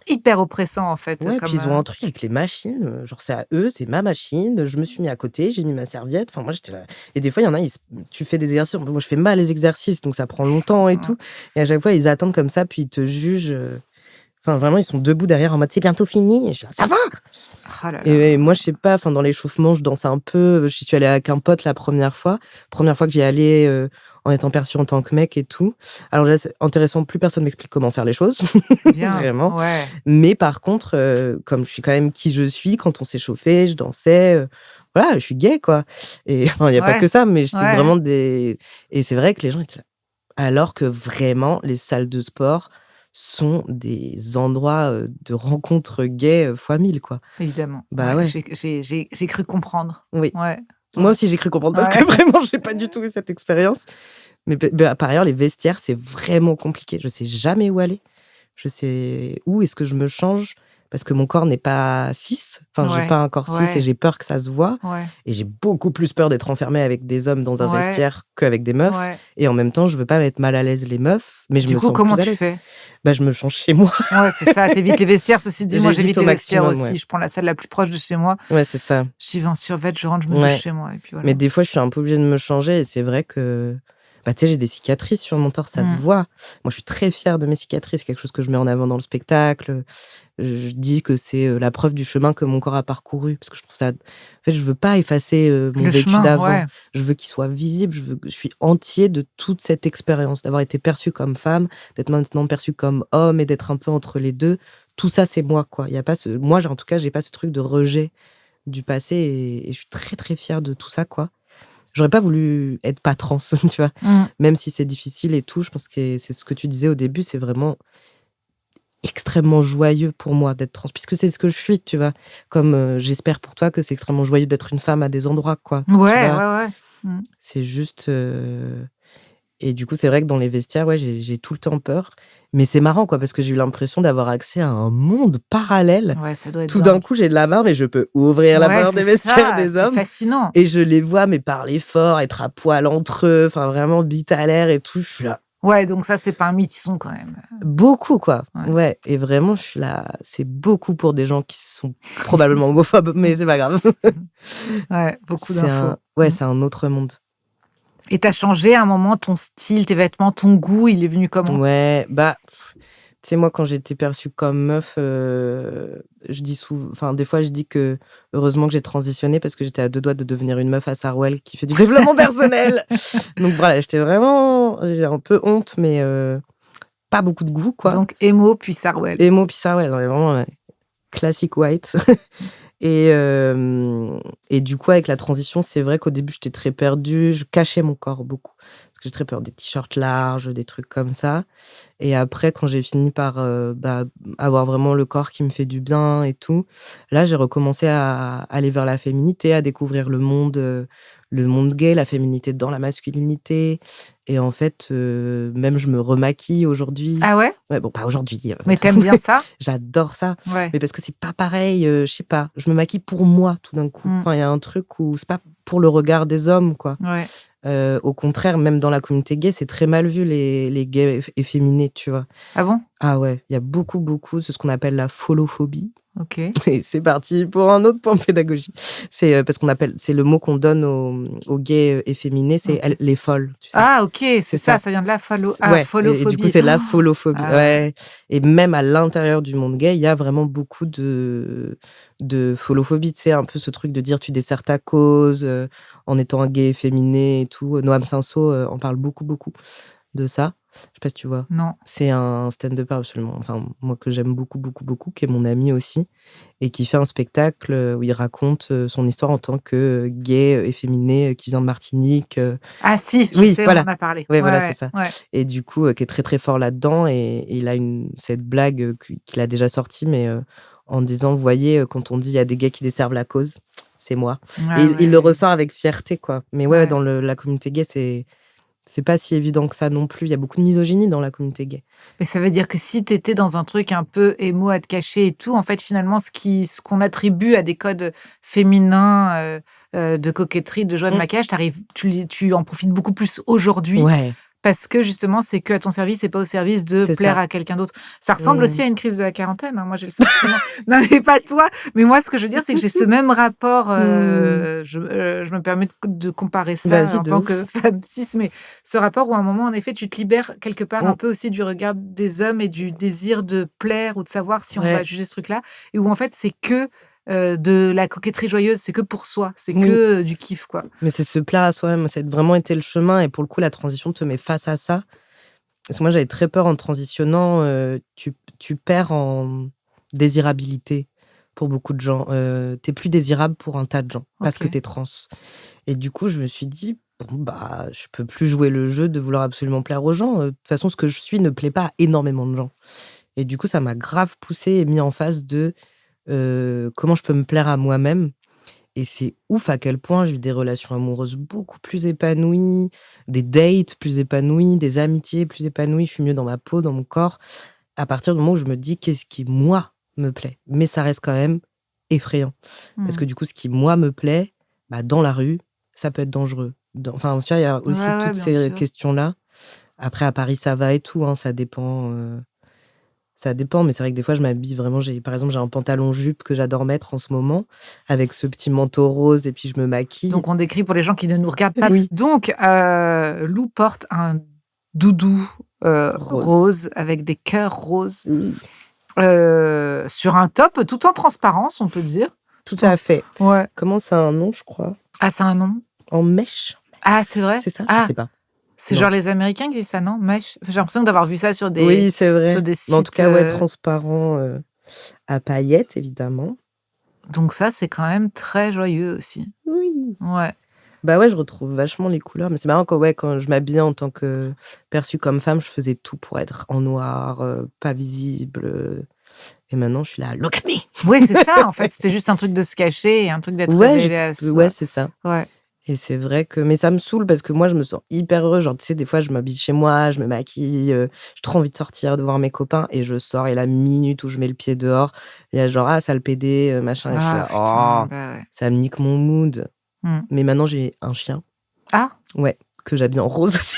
hyper oppressant, en fait, Ouais, puis comme, ils ont un truc avec les machines, genre c'est à eux, c'est ma machine, je me suis mis à côté, j'ai mis ma serviette, enfin moi j'étais là, et des fois il y en a, tu fais des exercices, moi je fais mal les exercices, donc ça prend longtemps et tout, et à chaque fois ils attendent comme ça, puis ils te jugent, Enfin, vraiment, ils sont debout derrière en mode, c'est bientôt fini. Et je suis là, ça va. Oh là là. Et moi, je sais pas, enfin, dans l'échauffement, je danse un peu. J'y suis allée avec un pote la première fois. Première fois que j'y allais en étant perçue en tant que mec et tout. Alors là, c'est intéressant, plus personne m'explique comment faire les choses. Bien. Vraiment. Ouais. Mais par contre, comme je suis quand même qui je suis, quand on s'échauffait, je dansais. Voilà, je suis gay, quoi. Et il n'y a pas Ouais. que ça, mais c'est Ouais. vraiment des. Et c'est vrai que les gens étaient là. Alors que vraiment, les salles de sport sont des endroits de rencontres gays fois 1000, quoi. Évidemment. Bah Ouais, ouais, j'ai cru comprendre. oui. Ouais. Moi Ouais. aussi, j'ai cru comprendre parce Ouais. que vraiment, j'ai pas du tout eu cette expérience. Mais par ailleurs, les vestiaires, c'est vraiment compliqué. Je sais jamais où aller. Je sais où est-ce que je me change parce que mon corps n'est pas cis. Enfin, j'ai Ouais. pas un corps cis et Ouais. j'ai peur que ça se voit. Ouais. Et j'ai beaucoup plus peur d'être enfermée avec des hommes dans un Ouais. vestiaire qu'avec des meufs. Ouais. Et en même temps, je veux pas mettre mal à l'aise les meufs, mais je Du me coup, sens comment plus à tu l'aise. fais? Bah, je me change chez moi. Ouais, c'est ça. T'évites les vestiaires. Ceci dit, moi, J'évite j'évite au les vestiaires maximum, aussi. ouais. Je prends la salle la plus proche de chez moi. Ouais, c'est ça. J'y vais en survêt, je rentre, je me douche Ouais. chez moi. Et puis Mais voilà. des fois, je suis un peu obligée de me changer et c'est vrai que, bah, tu sais, j'ai des cicatrices sur mon torse, ça se Mm. voit. Moi, je suis très fière de mes cicatrices, c'est quelque chose que je mets en avant dans le spectacle. Je dis que c'est la preuve du chemin que mon corps a parcouru parce que je trouve ça. En fait, je veux pas effacer mon Le vécu chemin, d'avant. ouais. Je veux qu'il soit visible. Je suis entier de toute cette expérience, d'avoir été perçue comme femme, d'être maintenant perçue comme homme et d'être un peu entre les deux. Tout ça, c'est moi, quoi. Il y a pas ce. Moi, en tout cas, j'ai pas ce truc de rejet du passé et je suis très très fière de tout ça, quoi. J'aurais pas voulu être pas trans, tu vois. Mm. Même si c'est difficile et tout, je pense que c'est ce que tu disais au début, c'est vraiment extrêmement joyeux pour moi d'être trans, puisque c'est ce que je suis, tu vois. Comme j'espère pour toi que c'est extrêmement joyeux d'être une femme à des endroits, quoi. Tu Ouais, vois, ouais, ouais. Mm. c'est juste. Et du coup, c'est vrai que dans les vestiaires, ouais, j'ai tout le temps peur. Mais c'est marrant, quoi, parce que j'ai eu l'impression d'avoir accès à un monde parallèle. Ouais, ça doit être Tout d'un dingue. coup, j'ai de la barbe et je peux ouvrir la Ouais, porte des c'est vestiaires ça. des C'est hommes. fascinant. Et je les vois, mais parler fort, être à poil entre eux, enfin vraiment bite à l'air et tout. Je suis là. Ouais, donc ça, c'est pas un mythe, ils sont quand même. Beaucoup, quoi. Ouais. Ouais. Et vraiment, je suis là. C'est beaucoup pour des gens qui sont probablement homophobes, mais c'est pas grave. Ouais, beaucoup C'est d'infos. ouais, c'est un autre monde. Et t'as changé à un moment ton style, tes vêtements, ton goût, il est venu comment? Ouais, bah, tu sais, moi, quand j'étais perçue comme meuf, je dis souvent, enfin, des fois, je dis que heureusement que j'ai transitionné parce que j'étais à 2 doigts de devenir une meuf à Sarwell qui fait du développement personnel. Donc voilà, j'ai un peu honte, mais pas beaucoup de goût, quoi. Donc, Emo puis Sarwell. Emo puis Sarwell, ouais, vraiment ouais, classique white. Et du coup, avec la transition, c'est vrai qu'au début, j'étais très perdue. Je cachais mon corps beaucoup. Parce que j'ai très peur des t-shirts larges, des trucs comme ça. Et après, quand j'ai fini par avoir vraiment le corps qui me fait du bien et tout, là, j'ai recommencé à aller vers la féminité, à découvrir le monde gay, la féminité dans la masculinité. Et en fait, même je me remaquille aujourd'hui. Ah ouais? Ouais, bon, pas aujourd'hui. Mais t'aimes bien ça? J'adore ça. Ouais. Mais parce que c'est pas pareil, je sais pas. Je me maquille pour moi tout d'un coup. Mm. Enfin, il y a un truc où c'est pas pour le regard des hommes, quoi. Ouais. Au contraire, même dans la communauté gay, c'est très mal vu les gays efféminés, tu vois. Ah bon? Ah ouais, il y a beaucoup, c'est ce qu'on appelle la folophobie. Ok. Et c'est parti pour un autre point de pédagogie. C'est parce c'est le mot qu'on donne aux gays efféminés, c'est Ok. les folles, tu sais. Ah ok, c'est C'est ça, ça. ça vient de la Ouais, folophobie. et du coup, c'est la folophobie. Ah Ouais. Et même à l'intérieur du monde gay, il y a vraiment beaucoup de folophobie. Tu sais, un peu ce truc de dire tu desserres ta cause en étant un gay efféminé et tout. Noam Sinso en parle beaucoup de ça. Je sais pas si tu vois. Non. C'est un stand-upper absolument, enfin, moi que j'aime beaucoup, qui est mon ami aussi, et qui fait un spectacle où il raconte son histoire en tant que gay efféminé qui vient de Martinique. Ah si, je Oui, sais, voilà. on en a parlé. Ouais, voilà, c'est ça. Ouais. Et du coup, qui est très très fort là-dedans, et il a cette blague qu'il a déjà sortie, mais en disant, vous voyez, quand on dit il y a des gays qui desservent la cause, c'est moi. Ah Et ouais. il le ressort avec fierté, quoi. Mais ouais, Ouais. dans la communauté gay, c'est pas si évident que ça non plus. Il y a beaucoup de misogynie dans la communauté gay. Mais ça veut dire que si t'étais dans un truc un peu émo à te cacher et tout, en fait, finalement, ce qu'on attribue à des codes féminins de coquetterie, de joie de maquillage, tu en profites beaucoup plus aujourd'hui Ouais. Parce que justement, c'est que à ton service et pas au service de C'est plaire ça. à quelqu'un d'autre. Ça ressemble aussi Mmh. à une crise de la quarantaine, hein. Moi, j'ai le sentiment. Non, mais pas toi. Mais moi, ce que je veux dire, c'est que j'ai ce même rapport. Mmh. Je me permets de comparer ça Vas-y, en de tant que ouf. femme cis, mais ce rapport où à un moment, en effet, tu te libères quelque part un Mmh. peu aussi du regard des hommes et du désir de plaire ou de savoir si on va Ouais. juger ce truc-là. Et où en fait, c'est que de la coquetterie joyeuse, c'est que pour soi, c'est Oui. que du kiff, quoi. Mais c'est se plaire à soi-même, ça a vraiment été le chemin et pour le coup, la transition te met face à ça. Parce que moi, j'avais très peur en transitionnant, tu perds en désirabilité pour beaucoup de gens. Tu plus désirable pour un tas de gens parce que Ok. tu es trans et du coup, je me suis dit: «Bon, bah, je peux plus jouer le jeu de vouloir absolument plaire aux gens, de toute façon, ce que je suis ne plaît pas à énormément de gens» et du coup, ça m'a grave poussée et mis en face de, comment je peux me plaire à moi-même et c'est ouf à quel point j'ai eu des relations amoureuses beaucoup plus épanouies, des dates plus épanouies, des amitiés plus épanouies. Je suis mieux dans ma peau, dans mon corps, à partir du moment où je me dis: «Qu'est-ce qui, moi, me plaît?» mais ça reste quand même effrayant. Parce que Mmh. du coup, ce qui, moi, me plaît, bah, dans la rue, ça peut être dangereux. Enfin, tu vois, il y a Ouais, aussi ouais, toutes bien ces sûr. questions-là. Après, à Paris, ça va et tout, hein, ça dépend, mais c'est vrai que des fois, je m'habille vraiment. Par exemple, j'ai un pantalon jupe que j'adore mettre en ce moment, avec ce petit manteau rose, et puis je me maquille. Donc, on décrit pour les gens qui ne nous regardent pas. Oui, Donc, Lou porte un doudou rose. rose avec des cœurs roses Oui, sur un top tout en transparence, on peut dire. tout Tout à en... fait. Ouais. Comment ça a un nom, je crois? Ah, c'est un nom? En mèche? Ah, c'est vrai? C'est ça? Je Ah, sais pas. c'est Non. genre les Américains qui disent ça, non? Mèche. J'ai l'impression d'avoir vu ça sur Oui, c'est sur vrai. des Mais en tout sites. cas, ouais, transparent, à paillettes, évidemment. Donc, ça, c'est quand même très joyeux aussi. Oui. Ouais. Bah ouais, je retrouve vachement les couleurs. Mais c'est marrant quand je m'habillais en tant que perçue comme femme, je faisais tout pour être en noir, pas visible. Et maintenant, je suis là, look at me! Oui, c'est ça, en fait. C'était juste un truc de se cacher et un truc d'être Ouais, révélé à ouais, soi. c'est ça. Ouais. Et c'est vrai que mais ça me saoule parce que moi, je me sens hyper heureuse. Genre, tu sais, des fois, je m'habille chez moi, je me maquille, j'ai trop envie de sortir, de voir mes copains et je sors et la minute où je mets le pied dehors, il y a genre: «Ah, sale pédé, machin» et je suis Ah, là: putain, «Oh, bah ouais. ça me nique mon mood». Hmm. Mais maintenant, j'ai un chien, Ah, ouais, que j'habille en rose aussi.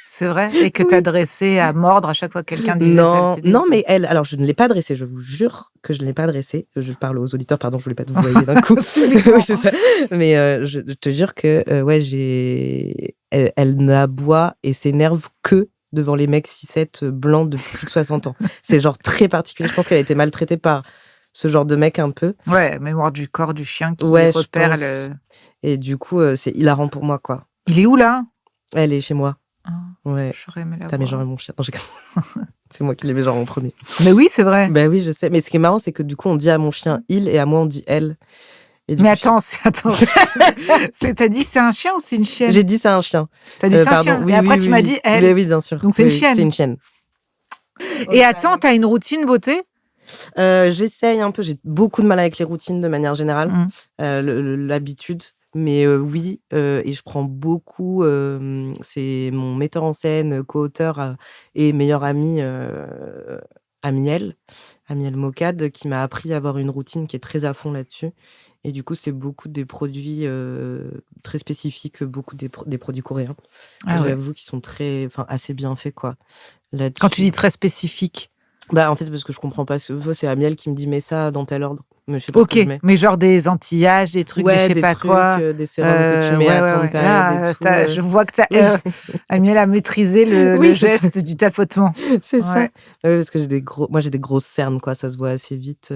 c'est vrai? Et que t'as Oui. dressé à mordre à chaque fois que quelqu'un disait ça le Non, PD ou non, pas? mais elle alors je ne l'ai pas dressée, je vous jure que je ne l'ai pas dressée. Je parle aux auditeurs, pardon, je voulais pas vous voyer d'un coup. Subitement. Oui, c'est ça. Mais je te jure que, ouais, elle n'aboie et s'énerve que devant les mecs 6-7 blancs de plus de 60 ans. C'est genre très particulier. Je pense qu'elle a été maltraitée par ce genre de mec un peu. Ouais, mémoire du corps du chien qui Ouais, je repère pense. Et du coup, c'est hilarant pour moi, quoi. Il est où, là? Elle est chez moi. Ah, Ouais. j'aurais aimé la Tu as mes voir. genres et mon chien. Non, c'est moi qui les mets genre en premier. Mais oui, c'est vrai. Ben oui, je sais. Mais ce qui est marrant, c'est que du coup, on dit à mon chien il et à moi, on dit elle. Et du Mais coup, attends. T'as dit c'est un chien ou c'est une chienne? j'ai dit c'est un chien. T'as dit c'est un Pardon. chien. Oui, Et après, oui, tu m'as oui, dit oui. elle. Mais oui, bien sûr. Donc, c'est Oui, une oui, chienne. c'est une chienne. Et attends, t'as une routine beauté? J'essaye un peu. J'ai beaucoup de mal avec les routines de manière générale, Mm. l'habitude. Mais oui, et je prends beaucoup. C'est mon metteur en scène, co-auteur et meilleur ami, Amiel Mocad, qui m'a appris à avoir une routine qui est très à fond là-dessus. Et du coup, c'est beaucoup des produits très spécifiques, beaucoup des produits coréens. Ah ouais. J'avoue qu'ils sont assez bien faits, quoi. Là-dessus. Quand tu dis très spécifique. Bah, en fait, c'est parce que je comprends pas ce que c'est Amiel qui me dit: «Mets ça dans tel ordre». Mais je sais pas ce Ok, que je mets. mais genre des antillages, des trucs, des je Ouais, sais des pas trucs, quoi. des sérums que tu mets à tant de périodes et tout, Je vois que oui. Amiel a maîtrisé le Oui, c'est ça. geste du tapotement. C'est ça. Ouais. Ouais, parce que j'ai des grosses cernes, quoi, ça se voit assez vite,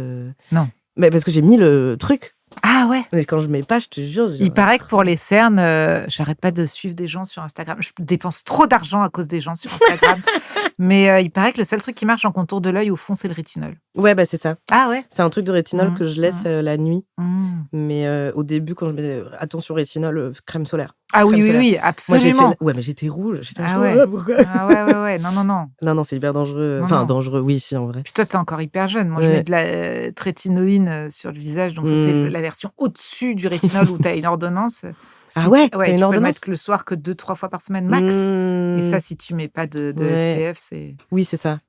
Non. Mais parce que j'ai mis le truc. Ah ouais. Mais quand je mets pas, je te jure, j'ai Il un paraît que pour trou. les cernes, j'arrête pas de suivre des gens sur Instagram. Je dépense trop d'argent à cause des gens sur Instagram. Mais il paraît que le seul truc qui marche en contour de l'œil, au fond, c'est le rétinol. Ouais, bah, c'est ça. Ah ouais? C'est un truc de rétinol Mmh, que je laisse, la nuit. Mmh. Mais au début, quand je mettais attention rétinol, crème solaire. Ah oui, Crème oui, solaire. oui, Moi, absolument. ouais, mais j'étais rouge. J'étais là, Ah je ouais. fais: pourquoi? Ah ouais. Non. Non, non, c'est hyper dangereux. Non, Enfin, non. dangereux, oui, si, en vrai. Puis toi, t'es encore hyper jeune. Moi, je Ouais. mets de la trétinoïne sur le visage. Donc ça, c'est Mmh. la version au-dessus du rétinol où t'as une ordonnance. Ah ouais, t'as Ouais, une tu peux le ordonnance? mettre le soir que 2-3 fois par semaine max. Et ça, Mmh. si tu mets pas de Ouais. SPF, Oui, c'est ça.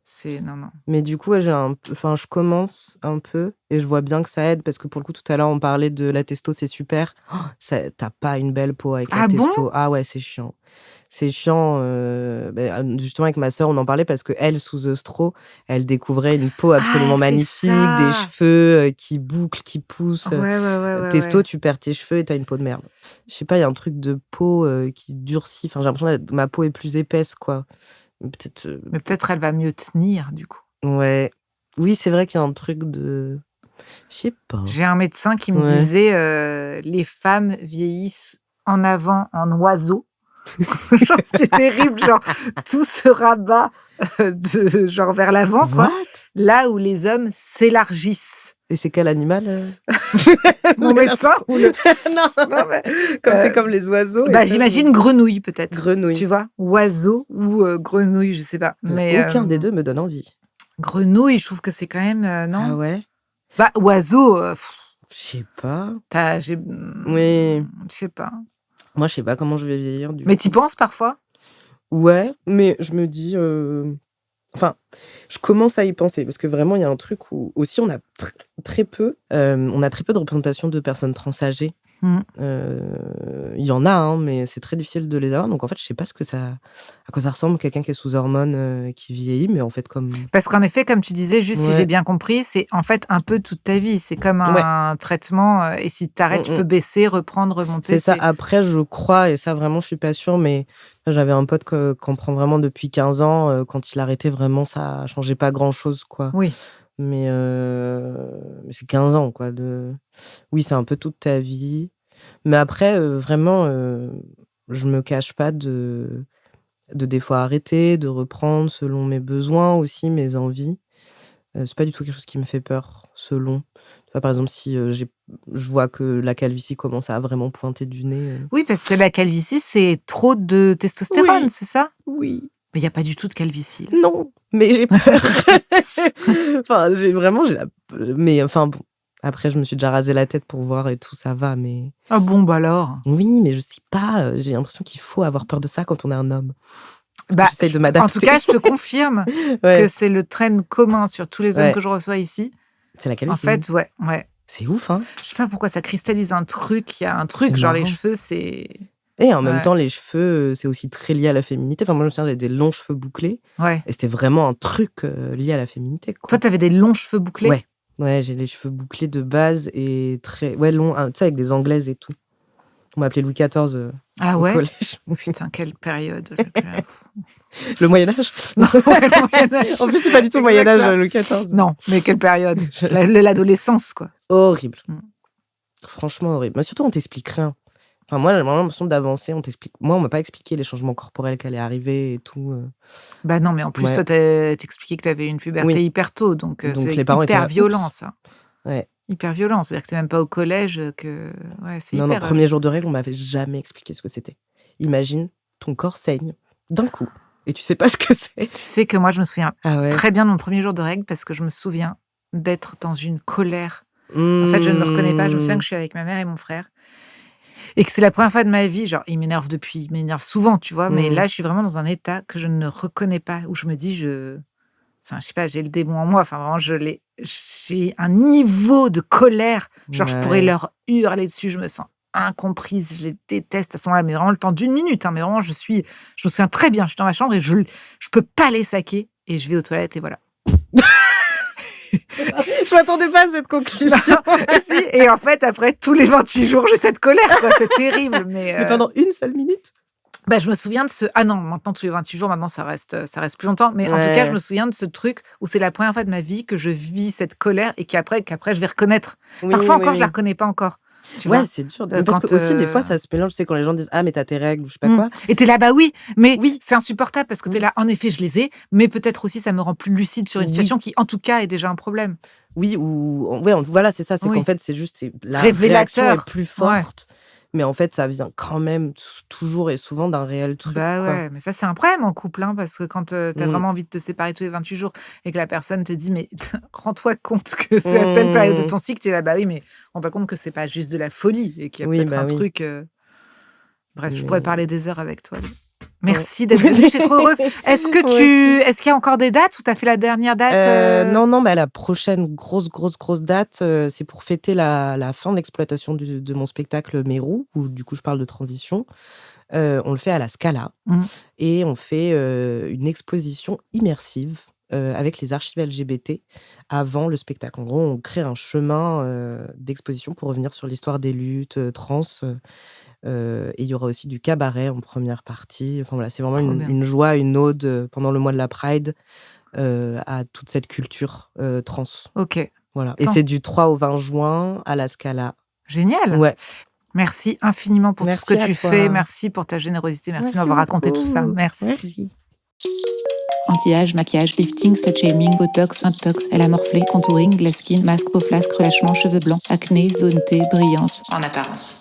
non, non. Mais du coup, ouais, je commence un peu et je vois bien que ça aide parce que pour le coup, tout à l'heure, on parlait de la testo, c'est super. Ça tu pas une belle peau avec la Ah bon? testo. Ah ouais, c'est chiant. C'est chiant, justement avec ma sœur, on en parlait parce qu'elle, sous œstro, elle découvrait une peau Ah, absolument c'est magnifique, des ça! cheveux, qui bouclent, qui poussent, Ouais, ouais, ouais, ouais, testo, ouais. tu perds tes cheveux et tu as une peau de merde. Je sais pas, il y a un truc de peau, qui durcit. Enfin, j'ai l'impression que ma peau est plus épaisse, quoi. Peut-être, Mais peut-être elle va mieux tenir, du coup. ouais. Oui, c'est vrai qu'il y a un truc de je sais pas. J'ai un médecin qui me Ouais. disait, les femmes vieillissent en avant en oiseau. Genre, c'est terrible, genre, tout se rabat, genre vers l'avant, quoi. What? Là où les hommes s'élargissent. Et c'est quel animal, Mon médecin ou le Non, non, mais, comme c'est heu, comme les oiseaux et bah, ça, j'imagine grenouille peut-être, grenouille. tu vois? Oiseau ou, grenouille, je sais pas. Mais, Aucun des 2 me donne envie. grenouille, je trouve que c'est quand même, Ah non? ouais? Bah, oiseau, Je sais pas. Oui. je sais pas. Moi, je sais pas comment je vais vieillir du Mais coup. tu penses parfois? Ouais, mais je me dis, enfin, je commence à y penser parce que vraiment, il y a un truc où aussi on a très peu de représentation de personnes trans âgées. Mmh. Il y en a, hein, mais c'est très difficile de les avoir. Donc en fait, je sais pas à quoi ça ressemble quelqu'un qui est sous hormones, qui vieillit, mais en fait comme Parce qu'en effet, comme tu disais, juste si j'ai ouais, bien compris, c'est en fait un peu toute ta vie. C'est comme ouais, un traitement, et si tu arrêtes, tu mmh. peux baisser, reprendre, remonter, C'est ça. Après, je crois et ça vraiment, je suis pas sûre, mais j'avais un pote qu'en prend vraiment depuis 15 ans, quand il arrêtait vraiment, ça changeait pas grand-chose, quoi. Oui. Mais c'est 15 ans, quoi, oui, c'est un peu toute ta vie. Mais après, vraiment, je me cache pas de des fois arrêter, de reprendre selon mes besoins aussi, mes envies. C'est pas du tout quelque chose qui me fait peur, selon. Tu vois, par exemple, si, je vois que la calvitie commence à vraiment pointer du nez, Oui, parce que la calvitie, c'est trop de testostérone, oui, c'est ça? oui, Mais il y a pas du tout de calvitie, là. non, mais j'ai peur. Enfin, j'ai la mais enfin bon, après je me suis déjà rasé la tête pour voir et tout, ça va, mais Ah bon, bah alors? oui, mais je sais pas, j'ai l'impression qu'il faut avoir peur de ça quand on est un homme. Bah, J'essaye de en tout m'adapter. cas, je te confirme que Ouais, c'est le trend commun sur tous les hommes ouais, que je reçois ici. c'est la En calvitie. fait, ouais, ouais. C'est ouf, hein? Je sais pas pourquoi ça cristallise un truc, il y a un C'est truc, genre les marrant. cheveux, c'est Et en même ouais, temps, les cheveux, c'est aussi très lié à la féminité. Enfin, moi, je me souviens, j'avais des longs cheveux bouclés ouais. et c'était vraiment un truc, lié à la féminité, Toi, quoi. tu avais des longs cheveux bouclés? Ouais, ouais, j'ai les cheveux bouclés de base et très ouais, longs, tu sais, avec des anglaises et tout. On m'appelait Louis XIV, Ah au ouais? collège. Putain, quelle période, j'ai plus rien fou. Le Moyen Âge? Non, ouais, le Moyen Âge. En plus, c'est pas du tout le Moyen Exact, Âge, là. Louis XIV. Non, mais quelle période? Je L'adolescence, quoi. horrible. Mmh. Franchement horrible. Mais surtout, on t'explique rien. Enfin, moi, j'ai vraiment l'impression d'avancer, on t'explique moi, on m'a pas expliqué les changements corporels qui allaient arriver et tout, Bah non, mais en plus, ouais. toi, t'expliquais que tu avais une puberté Oui, hyper tôt, donc donc c'est les parents étaient hyper là: violent, «Oups!» ça. Ouais. Hyper violent. C'est-à-dire que t'es même pas au collège, que ouais, c'est Non, non, hyper, 1er jour de règles, on m'avait jamais expliqué ce que c'était. Imagine, ton corps saigne d'un coup et tu sais pas ce que c'est. Tu sais que moi, je me souviens Ah ouais? très bien de mon premier jour de règles parce que je me souviens d'être dans une colère. En fait, je ne me reconnais pas. Je me souviens que Mmh. je suis avec ma mère et mon frère et que c'est la première fois de ma vie, genre, il m'énerve souvent, tu vois? Mais Mmh. là, je suis vraiment dans un état que je ne reconnais pas, où je me dis: enfin, je sais pas, j'ai le démon en moi. Enfin, vraiment, j'ai un niveau de colère. Genre, je pourrais Ouais. leur hurler dessus. Je me sens incomprise. Je les déteste à ce moment-là. Mais vraiment, le temps d'une minute, hein. Mais vraiment, je me souviens très bien. Je suis dans ma chambre et je peux pas les saquer. Et je vais aux toilettes et voilà. Je m'attendais pas à cette conclusion. Si, et en fait, après, tous les 28 jours, j'ai cette colère, quoi. C'est terrible. Mais, Mais pendant une seule minute? bah, je me souviens de ce ah non, maintenant tous les 28 jours, maintenant ça reste plus longtemps, mais en tout cas, je me Ouais. souviens de ce truc où c'est la première fois de ma vie que je vis cette colère et qu'après je vais reconnaître. Oui, Parfois oui, encore, je la oui. reconnais pas encore, tu Ouais, vois? c'est dur. Mais parce Quand, que aussi, des fois, ça se mélange, tu sais, quand les gens disent: «Ah, mais tu as tes règles» ou je sais pas quoi. et tu es là, bah oui, mais Oui, c'est insupportable parce que tu es oui, là, en effet, je les ai, mais peut-être aussi ça me rend plus lucide sur une oui, situation qui, en tout cas, est déjà un problème. oui ou ouais, voilà, c'est ça, c'est qu'en Oui, fait, c'est la réaction est révélateur. plus Ouais. forte, mais en fait, ça vient quand même toujours et souvent d'un réel truc, Bah quoi. ouais, mais ça, c'est un problème en couple, hein, parce que quand, tu as Mmh. vraiment envie de te séparer tous les 28 jours et que la personne te dit: «Mais rends-toi compte que c'est à telle période de Mmh. ton cycle», tu es là: «Bah oui, mais rends-toi compte que c'est pas juste de la folie et qu'il y a Oui, peut-être bah un oui. truc, Bref, je Mais- pourrais parler des heures avec toi. Merci d'être venue, je suis trop heureuse. Est-ce qu'il y a encore des dates ou tu as fait la dernière date Non, mais la prochaine grosse date, c'est pour fêter la fin de l'exploitation de mon spectacle Mérou, où du coup je parle de transition. On le fait à la Scala et on fait une exposition immersive avec les archives LGBT avant le spectacle. En gros, on crée un chemin d'exposition pour revenir sur l'histoire des luttes trans. Et il y aura aussi du cabaret en première partie. Enfin voilà, c'est vraiment Trop bien. une joie, une ode pendant le mois de la Pride à toute cette culture trans. Ok, Voilà. Et Attends. c'est du 3 au 20 juin à la Scala. génial. Ouais. Merci infiniment pour Merci tout ce que à tu toi. fais. Merci pour ta générosité. Merci de m'avoir raconté tout ça. Merci. Anti-âge, maquillage, lifting, slut-shaming, botox, intox, elle a morflé, contouring, glass skin, masque, peau flasque, relâchement, cheveux blancs, acné, zone T, brillance, en apparence.